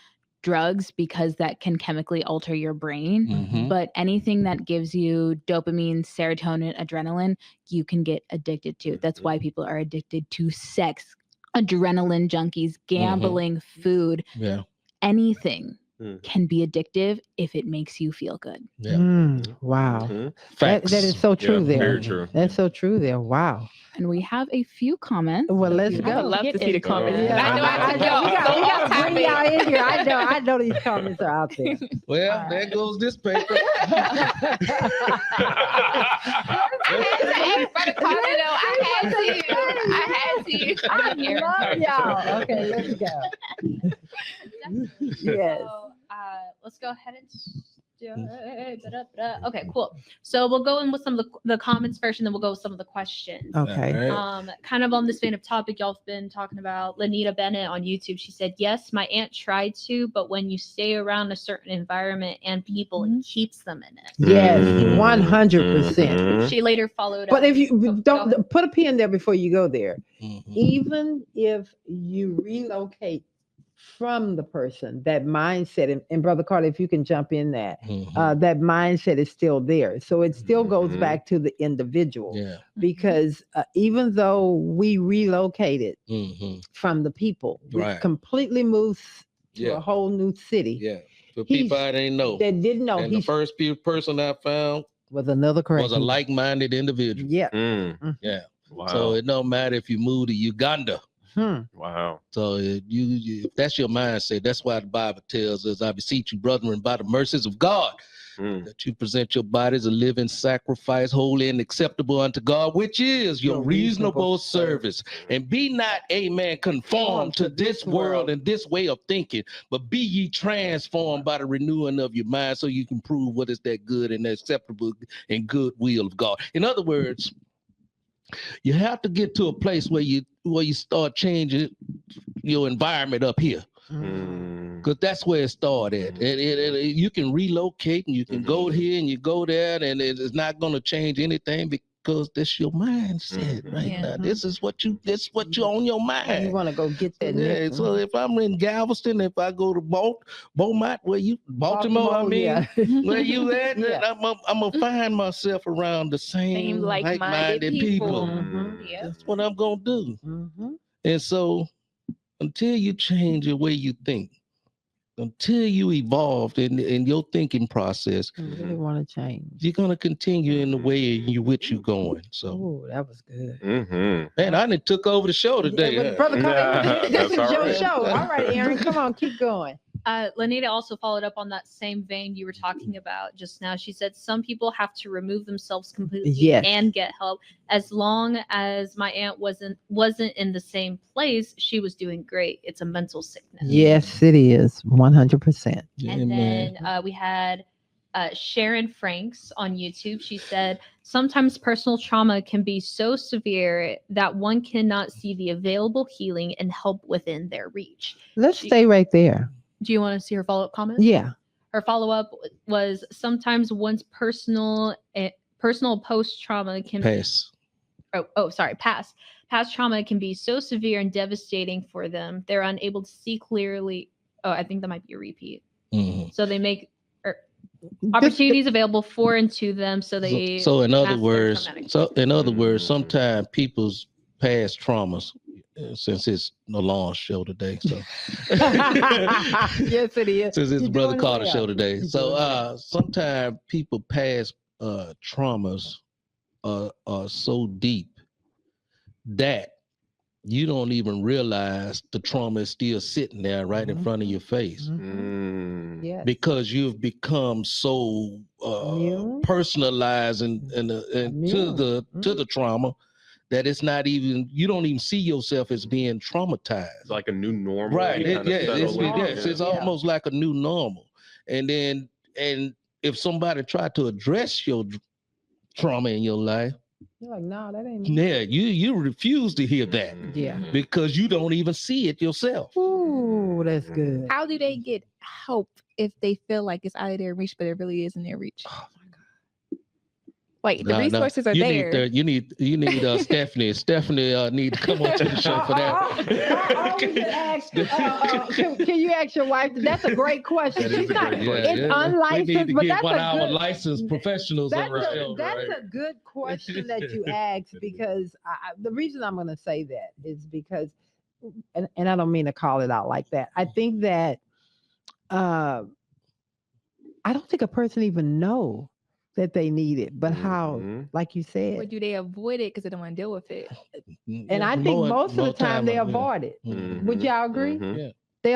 drugs because that can chemically alter your brain. Mhm. But anything that gives you dopamine, serotonin, adrenaline, you can get addicted to. That's why people are addicted to sex, adrenaline junkies, gambling, food, Yeah. anything Mhm. can be addictive if it makes you feel good. Yeah. Mm. Wow. Mhm. Facts. That is so true Yeah, there. very true. That's so true there. Wow. And we have a few comments. Well, let's If go. you I would love get to see the into comments. it. Yeah, I know I I took know. y'all We so gotta off bring y'all topic. in here. I know these comments are out there. Well, All there right. goes this paper. Hey, for the comment, though, I had to. I love y'all. Okay, let's go. Yes. So, let's go ahead and okay, cool. So we'll go in with some of the comments first, and then we'll go with some of the questions. Okay. All right. Kind of on this vein of topic y'all have been talking about, Lanita Bennett on YouTube, she said, yes, my aunt tried to, but when you stay around a certain environment and people, it keeps them in it. Yes, Mhm. 100%. Mhm. She later followed But up. if you Go ahead. don't put a pin there before you go there, Mhm. even if you relocate from the person, that mindset, and Brother Carter, if you can jump in that, Mhm. that mindset is still there. So it still goes Mhm. back to the individual Yeah. because even though we relocated Mhm. from the people, we Right. completely moved to Yeah. a whole new city. Yeah. For He's- people I didn't know. That didn't know And he the first person I found was another was a correction. like-minded individual. Yeah. Mm. Yeah. Wow. So it don't matter if you move to Uganda. Wow. So if that's your mindset, that's why the Bible tells us, I beseech you, brethren, by the mercies of God, Mm. that you present your bodies a living sacrifice, holy and acceptable unto God, which is your reasonable service. And be not, amen, conformed to this world and this way of thinking, but be ye transformed by the renewing of your mind so you can prove what is that good and acceptable and good will of God. In other words, you have to get to a place where you start changing your environment up here, Mm. because that's where it started. You can relocate and you can go here and you go there, and it's not going to change anything because that's your mindset right Yeah. now. This is what you on your mind. You want to go get that Yeah, next so one. if I'm in Galveston, if I go to Beaumont, Baltimore, I mean, yeah. where you at, Yeah. I'm gonna find myself around the same like-minded people. Mm. Yeah. That's what I'm gonna do. Mhm. And so, until you change the way you think, until you evolve in your thinking process, You really want to change. you're gonna continue in the way in which you're going. So, Oh, that was good. Mhm. man, I done took over the show today. Yeah, huh? Brother Carter, this That's is all your right. show. All right, Aaron, come on, keep going. Lanita also followed up on that same vein you were talking about just now. She said some people have to remove themselves completely Yes. and get help. As long as my aunt wasn't in the same place, she was doing great. It's a mental sickness. Yes, it is 100%. And Amen. then we had Sharon Franks on YouTube. She said, sometimes personal trauma can be so severe that one cannot see the available healing and help within their reach. Let's stay right there. Do you want to see her follow-up comment? Yeah. Her follow-up was sometimes one's personal post-trauma can Pass. Past trauma can be so severe and devastating for them. They're unable to see clearly Oh, I think that might be a repeat. Mhm. So they make opportunities available for and to them, so they. So in other mask their words, traumatic sometimes people's past traumas, since it's the lawn show today, so Yes, it is. since it's You're Brother doing Carter well. show today, You're so doing well. sometimes people past traumas are so deep that you don't even realize the trauma is still sitting there right in front of your face. Yes. Because you've become so Immune? personalized and to Immune. the trauma that it's not even, you don't even see yourself as being traumatized. It's like a new normal. Right. You kinda settle in. It's Yeah. almost like a new normal. And if somebody tried to address your trauma in your life, You're like, no, that ain't me. yeah, you refuse to hear that Yeah. because you don't even see it yourself. Ooh, that's good. How do they get help if they feel like it's out of their reach, but it really is in their reach? Oh my God. Like the No, resources are you there. You need Stephanie. Stephanie need to come on to the show for that. Can you ask your wife? That's a great question. That is She's a not. great question. It's unlicensed, we need to but get that's one a of our good. licensed professionals on the show. That's a good question that you asked, because the reason I'm going to say that is because, and I don't mean to call it out like that. I think that I don't think a person even know that they need it, but how, like you Or said, do they avoid it because they don't want to deal with it? and I think most of the time they avoid it. Would y'all agree? Yeah. They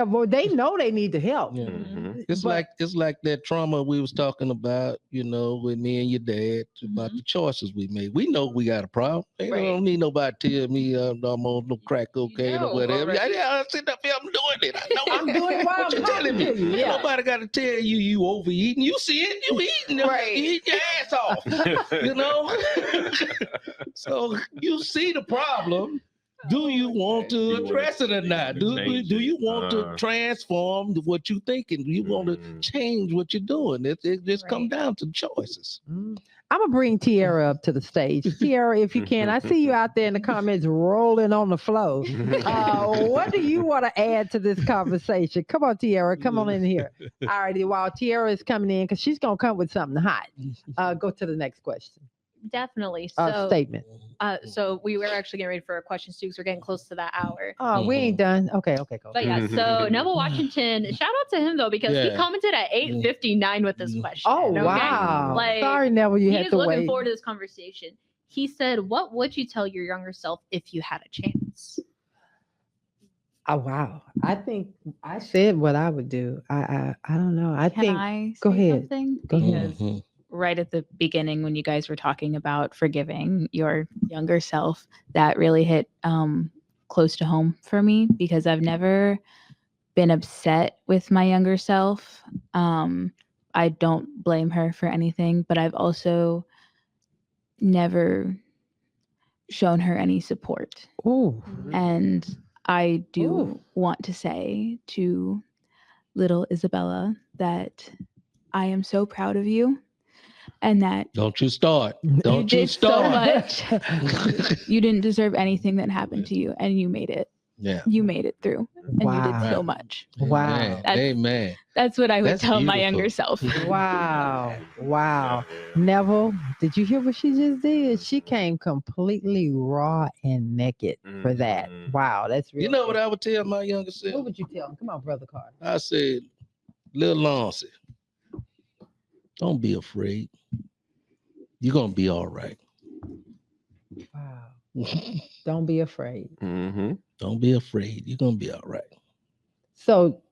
know they need the help. Yeah. Mhm. It's But- like that trauma we was talking about, with me and your dad about Mhm. the choices we made. We know we got a problem. I Right. don't need nobody to tell me I'm on no crack cocaine know or whatever. already. I'm sitting up here, I'm doing it. I know I'm doing it while what I'm you telling me. talking to you. Ain't Yeah. nobody got to tell you overeating. You see it, you eating. Right. You eat your ass off. So you see the problem. Do you want to address it or not? Do you want to transform what you thinking? Do you want to change what you're doing? It just come down to choices. I'm gonna bring Tiara up to the stage. Tiara, if you can, I see you out there in the comments rolling on the floor. What do you want to add to this conversation? Come on, Tiara, come on in here. All righty, while Tiara is coming in, because she's gonna come with something hot. Go to the next question. Definitely. So, Statement. so we were actually getting ready for our questions too, because we're getting close to that hour. Oh, we ain't done. Okay, go. But yeah, so Neville Washington, shout out to him though, because he Yeah. commented at 8:59 with this question. Oh, okay? wow. Like, Sorry, Neville, you had he's to looking wait. forward to this conversation. He said, "What would you tell your younger self if you had a chance?" Oh, wow. I think I said what I would do. I don't know. Can I go say ahead. something? Go ahead. Because right at the beginning, when you guys were talking about forgiving your younger self, that really hit close to home for me, because I've never been upset with my younger self. I don't blame her for anything, but I've also never shown her any support. Ooh. And I do Ooh. want to say to little Isabella that I am so proud of you, and that Don't you start. Don't you did so start. much. You didn't deserve anything that happened to you, and you made it. Yeah. You made it through, and you did so Wow. much. Wow. Amen. That's what I would That's tell my beautiful. younger self. Wow. Neville, did you hear what she just did? She came completely raw and naked for that. Wow, that's real. You know what I would tell my younger self? What would you tell him? Come on, Brother Carter. I said, little Loncy, don't be afraid. You're gonna be all right. Wow. Don't be afraid. Don't be afraid. You're gonna be all right. So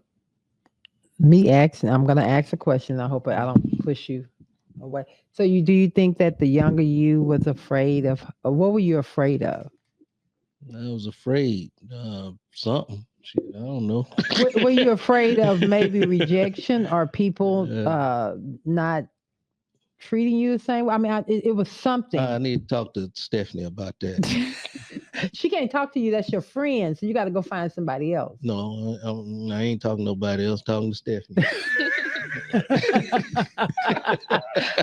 I'm gonna ask a question. I hope I don't push you away. So do you think that the younger you was afraid of, what were you afraid of? I was afraid. Something. Shit, I don't know. Were you afraid of maybe rejection or people not treating you the same way? I mean, it was something. I need to talk to Stephanie about that. She can't talk to you. That's your friend. So you got to go find somebody else. No, I ain't talking to nobody else. Talking to Stephanie.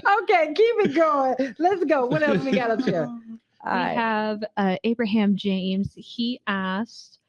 Okay, keep it going. Let's go. What else we got up there? We have Abraham James. He asked,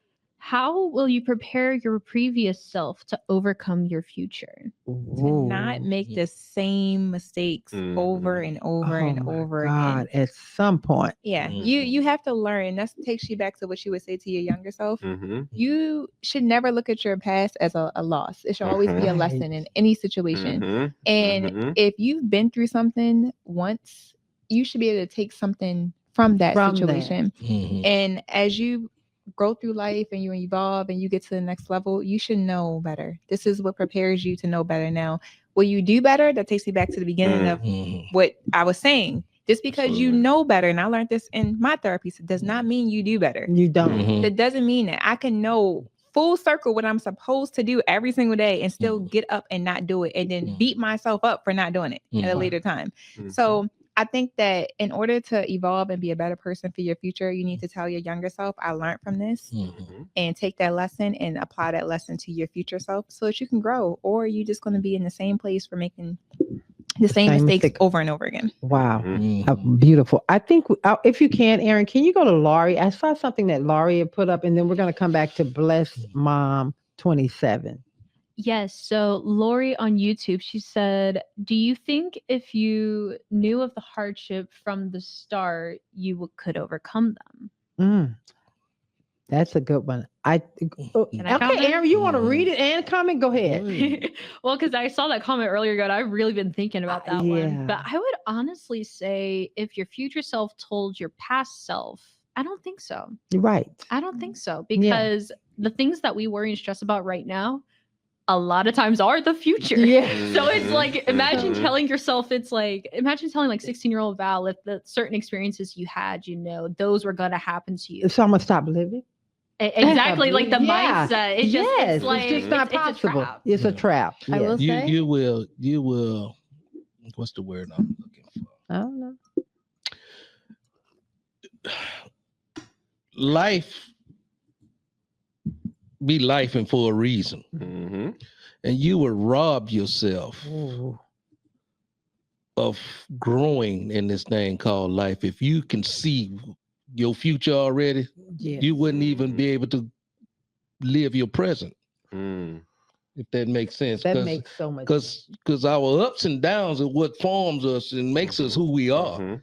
How will you prepare your previous self to overcome your future? To not make the same mistakes over and over and over again. At some point. Yeah, Mhm. you have to learn. That takes you back to what you would say to your younger self. Mm-hmm. You should never look at your past as a loss. It should always be a Mhm. lesson in any situation. Mm-hmm. And Mhm. if you've been through something once, you should be able to take something from that From that. situation. Mhm. And as you grow through life and you evolve and you get to the next level, you should know better. This is what prepares you to know better. Now, will you do better? That takes me back to the beginning of Mhm. what I was saying. Just because you Absolutely. know better, and I learned this in my therapy, so it does not mean you do better. You don't. Mhm. That doesn't mean that I can know full circle what I'm supposed to do every single day and still get up and not do it and then beat myself up for not doing it at a later time. Mhm. So I think that in order to evolve and be a better person for your future, you need to tell your younger self, I learned from this, Mhm. and take that lesson and apply that lesson to your future self so that you can grow. Or you're just going to be in the same place for making the same mistakes mistake. over and over again. Wow. Mhm. Beautiful. I think if you can, Aaron, can you go to Laurie? I saw something that Laurie had put up, and then we're going to come back to Bless Mom 27. Yes. So Lori on YouTube, she said, "Do you think if you knew of the hardship from the start, you could overcome them?" Mm, that's a good one. Can I comment? Aaron, you want to read it and comment? Go ahead. Well, because I saw that comment earlier ago, and I've really been thinking about that Yeah. one. But I would honestly say, if your future self told your past self, I don't think so. You're right. I don't think so, because the things that we worry and stress about right now, a lot of times are the future. Yeah. So it's like, imagine Mhm. telling yourself, imagine telling like 16-year-old Val that certain experiences you had, those were going to happen to you. So I'm going to stop living? Exactly. Like the Yeah. mindset. It's just, Yes, it's like, it's just not it's possible. a trap. It's a trap. I will Yes. say, You will. What's the word I'm looking for? I don't know. Life be lifing for a reason, Mm-hmm. and you will rob yourself Ooh. of growing in this thing called life. If you can see your future already, Yes. you wouldn't even be able to live your present. Mm. If that makes sense. That makes so much sense. Because our ups and downs are what forms us and makes us who we are. Mhm.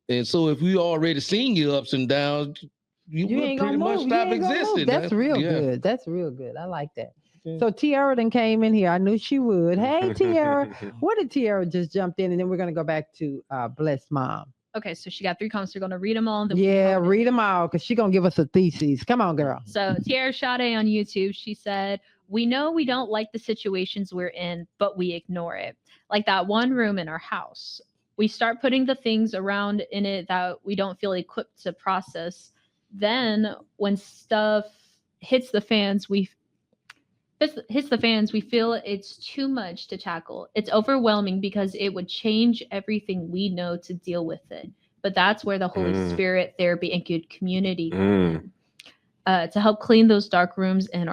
And so if we already seen your ups and downs, you You would ain't pretty gonna much move. You stop ain't gonna move. existing. That's real yeah. good. That's real good. I like that. Yeah. So Tiara then came in here. I knew she would. Hey, Tiara. What did Tiara just jumped in? And then we're going to go back to Bless Mom. Okay, so she got 3 comments. We're going to read them all. And then we can Yeah, comment. read them all because she's going to give us a thesis. Come on, girl. So Tiara Sade on YouTube, she said, "We know we don't like the situations we're in, but we ignore it. Like that one room in our house. We start putting the things around in it that we don't feel equipped to process. Then when stuff hits the fans, we feel it's too much to tackle. It's overwhelming because it would change everything we know to deal with it. But that's where the Holy Spirit, therapy, and good community come in, to help clean those dark rooms in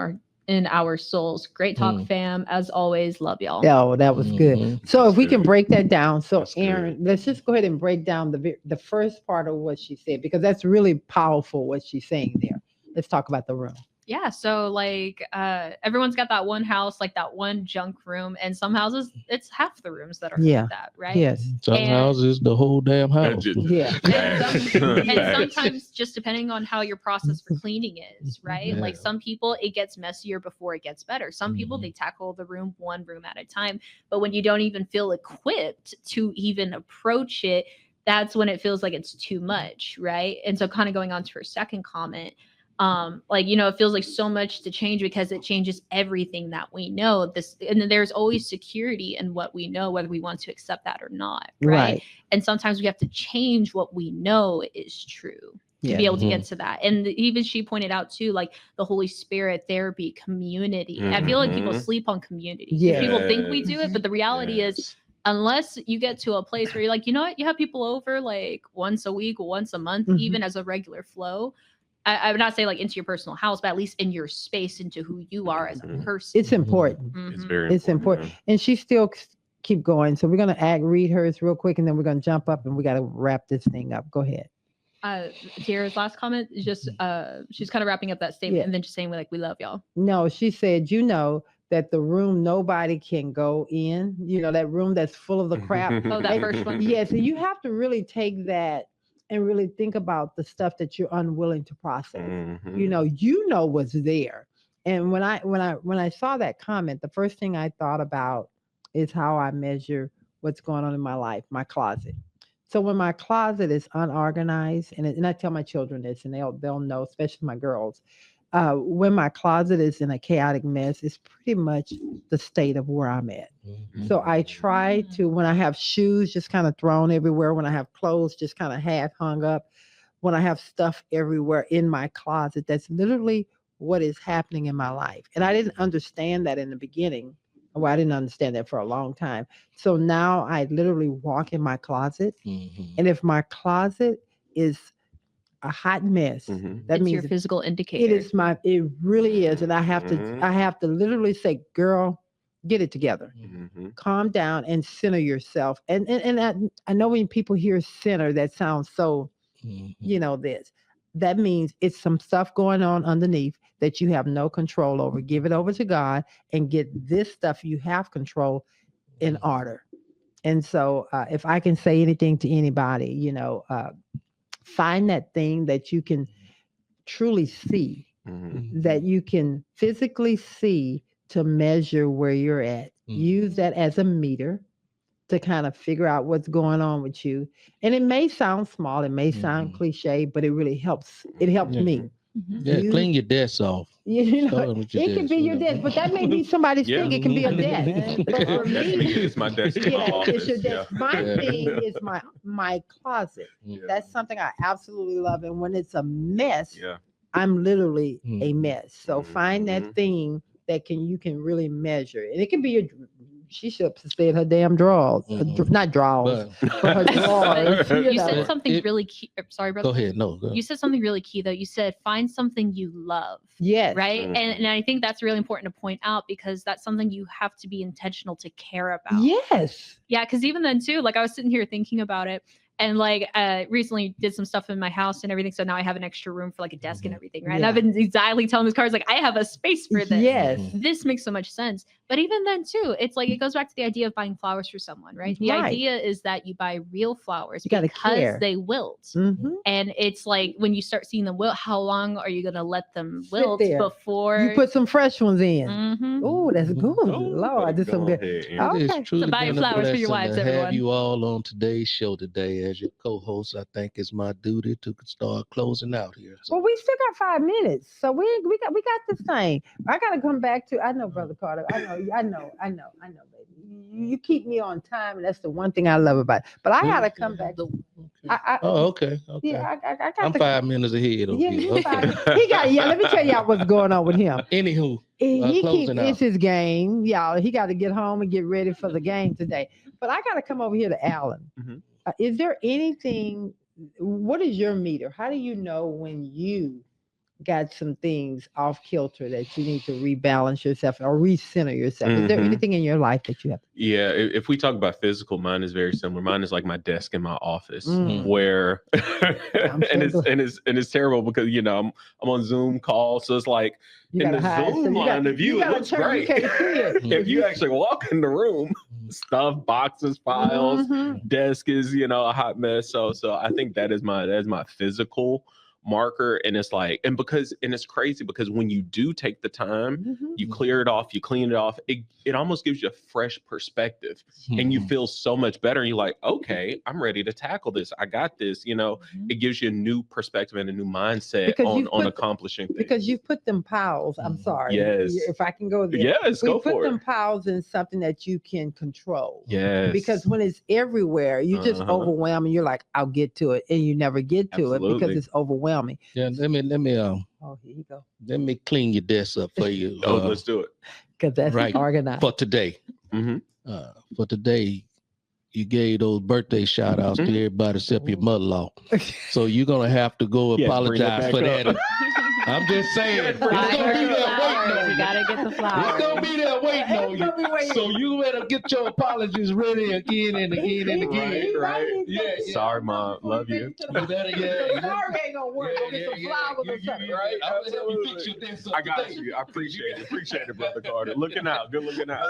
our souls. Great talk, fam. As always, love y'all." Oh, that was good. So That's if we can good. break that down. So That's Aaron, let's just go ahead and break down the first part of what she said, because that's really powerful what she's saying there. Let's talk about the room. Yeah, so like everyone's got that one house, like that one junk room, and some houses it's half the rooms that are like that, right? Yes. Some And- houses, the whole damn house. Yeah. And sometimes just depending on how your process for cleaning is, right? Yeah. Like some people it gets messier before it gets better. Some people Mhm. they tackle the room one room at a time, but when you don't even feel equipped to even approach it, that's when it feels like it's too much, right? And so kind of going on to her second comment, it feels like so much to change because it changes everything that we know. And then there's always security in what we know, whether we want to accept that or not, right? And sometimes we have to change what we know is true to be able to get to that. And even she pointed out too, like the Holy Spirit, therapy, community. I feel like people sleep on community. Yeah. People think we do it, but the reality is, unless you get to a place where you're like, you know what, you have people over like once a week, once a month, even as a regular flow. I would not say like into your personal house, but at least in your space, into who you are as a person. It's important. It's Mhm. very important. And she still keep going. So we're going to read hers real quick, and then we're going to jump up and we got to wrap this thing up. Go ahead. Tiara's last comment is just she's kind of wrapping up that statement Yeah. and then just saying like we love y'all. No, she said, that the room nobody can go in, that room that's full of the crap. Oh, that first one. Yeah, so you have to really take that and really think about the stuff that you're unwilling to process. Mhm. What's there. And when I saw that comment, the first thing I thought about is how I measure what's going on in my life, my closet. So when my closet is unorganized, and I tell my children this, and they'll know, especially my girls, when my closet is in a chaotic mess, it's pretty much the state of where I'm at. So I try to, when I have shoes just kind of thrown everywhere, when I have clothes just kind of half hung up, when I have stuff everywhere in my closet, that's literally what is happening in my life. And I didn't understand that in the beginning. Well, I didn't understand that for a long time. So now I literally walk in my closet, and if my closet is a hot mess, Mhm. that It's means your physical indicator. it really is. And I have Mhm. to literally say, girl, get it together. Mhm. Calm down and center yourself. And I know when people hear center, that sounds so, this. That means it's some stuff going on underneath that you have no control over. Give it over to God and get this stuff you have control in order. And so if I can say anything to anybody, find that thing that you can truly see, Mhm. that you can physically see to measure where you're at. Use that as a meter to kind of figure out what's going on with you. And it may sound small, it may sound cliche, but it really helps. It helps Yeah. me. Yeah, You- clean your desk off. Starting with your it can desk, be your desk, but that may be somebody's Yeah. thing. It can be a desk. But for That's me. me, It's my desk in my it's your office. desk. Yeah. My Yeah. thing is my closet. Yeah. That's something I absolutely love. And when it's a mess, Yeah. I'm literally a mess. So find that Mhm. thing that you can really measure. And it can be your, she should have said her damn drawers. Not drawers, but her drawers. But you know. said something It- really key. Sorry, brother. Go ahead. No, go. You said something really key though. You said find something you love. Yes. Right. Mhm. And I think that's really important to point out because that's something you have to be intentional to care about. Yes. Yeah. Cause even then too, like I was sitting here thinking about it and like recently did some stuff in my house and everything. So now I have an extra room for like a desk and everything. Right. And Yeah. I've been exactly telling this cars like I have a space for this. Yes. This makes so much sense. But even then too, it's like it goes back to the idea of buying flowers for someone, right? The Right. idea is that you buy real flowers You gotta because care. they wilt. Mhm. And it's like when you start seeing them wilt, how long are you gonna let them Sit wilt there. before You put some fresh ones in. Mhm. Oh, that's good. Oh, Lord, better did some go good. ahead, Aaron. Oh, It okay. is truly So buy been a flowers for your blessing wives, to everyone. have you all on today's show today as your co-host. I think it's my duty to start closing out here. So, Well, we still got 5 minutes, so we got this thing. I gotta come back to. I know, Brother Carter. I know, baby. You keep me on time, and that's the one thing I love about it. But I gotta come back. okay. Yeah, I got. I'm 5 minutes ahead of Yeah, you. he's Okay. he got. Yeah, let me tell y'all what's going on with him. Anywho, He closing it's out. his game, y'all. He got to get home and get ready for the game today. But I got to come over here to Alan. Mhm. Is there anything? What is your meter? How do you know when you got some things off kilter that you need to rebalance yourself or recenter yourself? Is there Mhm. anything in your life that you have? Yeah, if we talk about physical, mine is very similar. Mine is like my desk in my office, Mm. where I'm and so it's terrible because I'm on Zoom call, so it's like You in gotta the hide. So Zoom you line got- of view, you it gotta looks turn- you great. can't see it. If you actually walk in the room, stuff, boxes, files, Mhm. desk is a hot mess. So I think that is my physical marker, and it's like, and it's crazy because when you do take the time, Mhm. you clear it off, you clean it off, it almost gives you a fresh perspective, and you feel so much better, and you're like, okay, I'm ready to tackle this, I got this. It gives you a new perspective and a new mindset Because you've on put- accomplishing things. Because you put them piles. I'm sorry. Yes. If I can go there. Yes, We go put for them it. piles in something that you can control. Yes, Because when it's everywhere, you just Uh-huh. overwhelming. You're like, I'll get to it, and you never get to it because Absolutely. it's overwhelming. Yeah, let me Oh, here you go. let me clean your desk up for you. oh, let's do it. Because that's Right. organized. For today. Mhm. For today, you gave those birthday shout outs to everybody except your mother-in-law. So you're gonna have to go Yeah, bring it apologize back for up. that. I'm just saying. It's gonna Buy be her there flowers. waiting on You you. gotta get the It's flowers. gonna be there waiting on It's gonna be you. waiting. So you better get your apologies ready again and again and again. Right. Yeah, yeah. Sorry, Mom. Love you. You better, yeah. Sorry ain't gonna work. Go get some flowers or something. Right? I'm gonna help you fix your desk up I got today. you. I appreciate it. Appreciate it, Brother Carter. Looking out. Good looking out.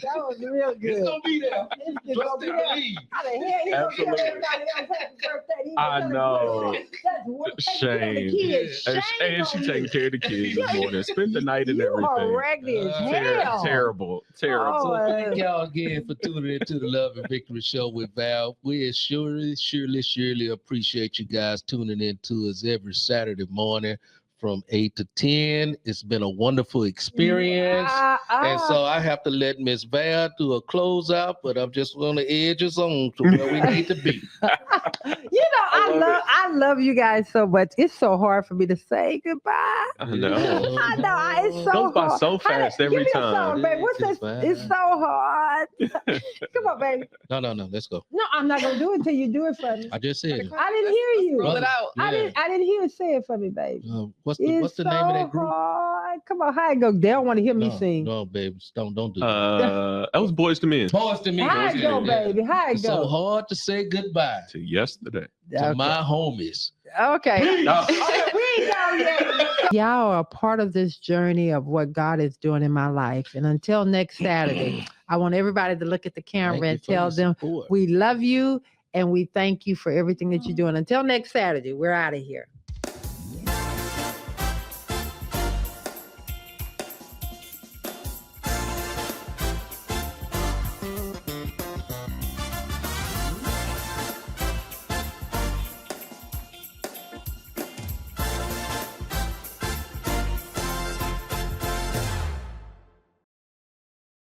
That was real good. It's gonna be there. It's Trust gonna be and there. believe. How the hell you gonna tell Absolutely. everybody else happy birthday? He I gonna know. That's what Shame. Kids. And, Shame and she on taking you. care of the kids this morning. Spent the night and You are everything. raggedy as Ter- hell. Terrible. Terrible. So Oh, thank y'all again for tuning into the Love and Victory Show with Val. We surely appreciate you guys tuning in to us every Saturday morning from 8 to 10. It's been a wonderful experience. And so I have to let Miss Val do a closeout, but I'm just going to edge us on to where we need to be. I love you guys so much. It's so hard for me to say goodbye. I know. I know it's so Goes by hard. so fast Give every me a time. song, baby. What's It's that? fine. It's so hard. Come on, baby. No, let's go. No, I'm not gonna do it till you do it for me. I just said it. I didn't hear you. Roll it out. I didn't hear it. Say it for me, baby. What's It's the name of that group? hard. Come on, how it go? They don't want to hear me sing. No, baby, don't do that. That was Boys to Men. Boys to Men. How it go, baby? How it It's so go? hard to say goodbye To yesterday. to my homies. Okay. No. Okay, we ain't done yet. Y'all are a part of this journey of what God is doing in my life. And until next Saturday, I want everybody to look at the camera and tell them we love you and we thank you for everything that you're doing. Until next Saturday, we're out of here.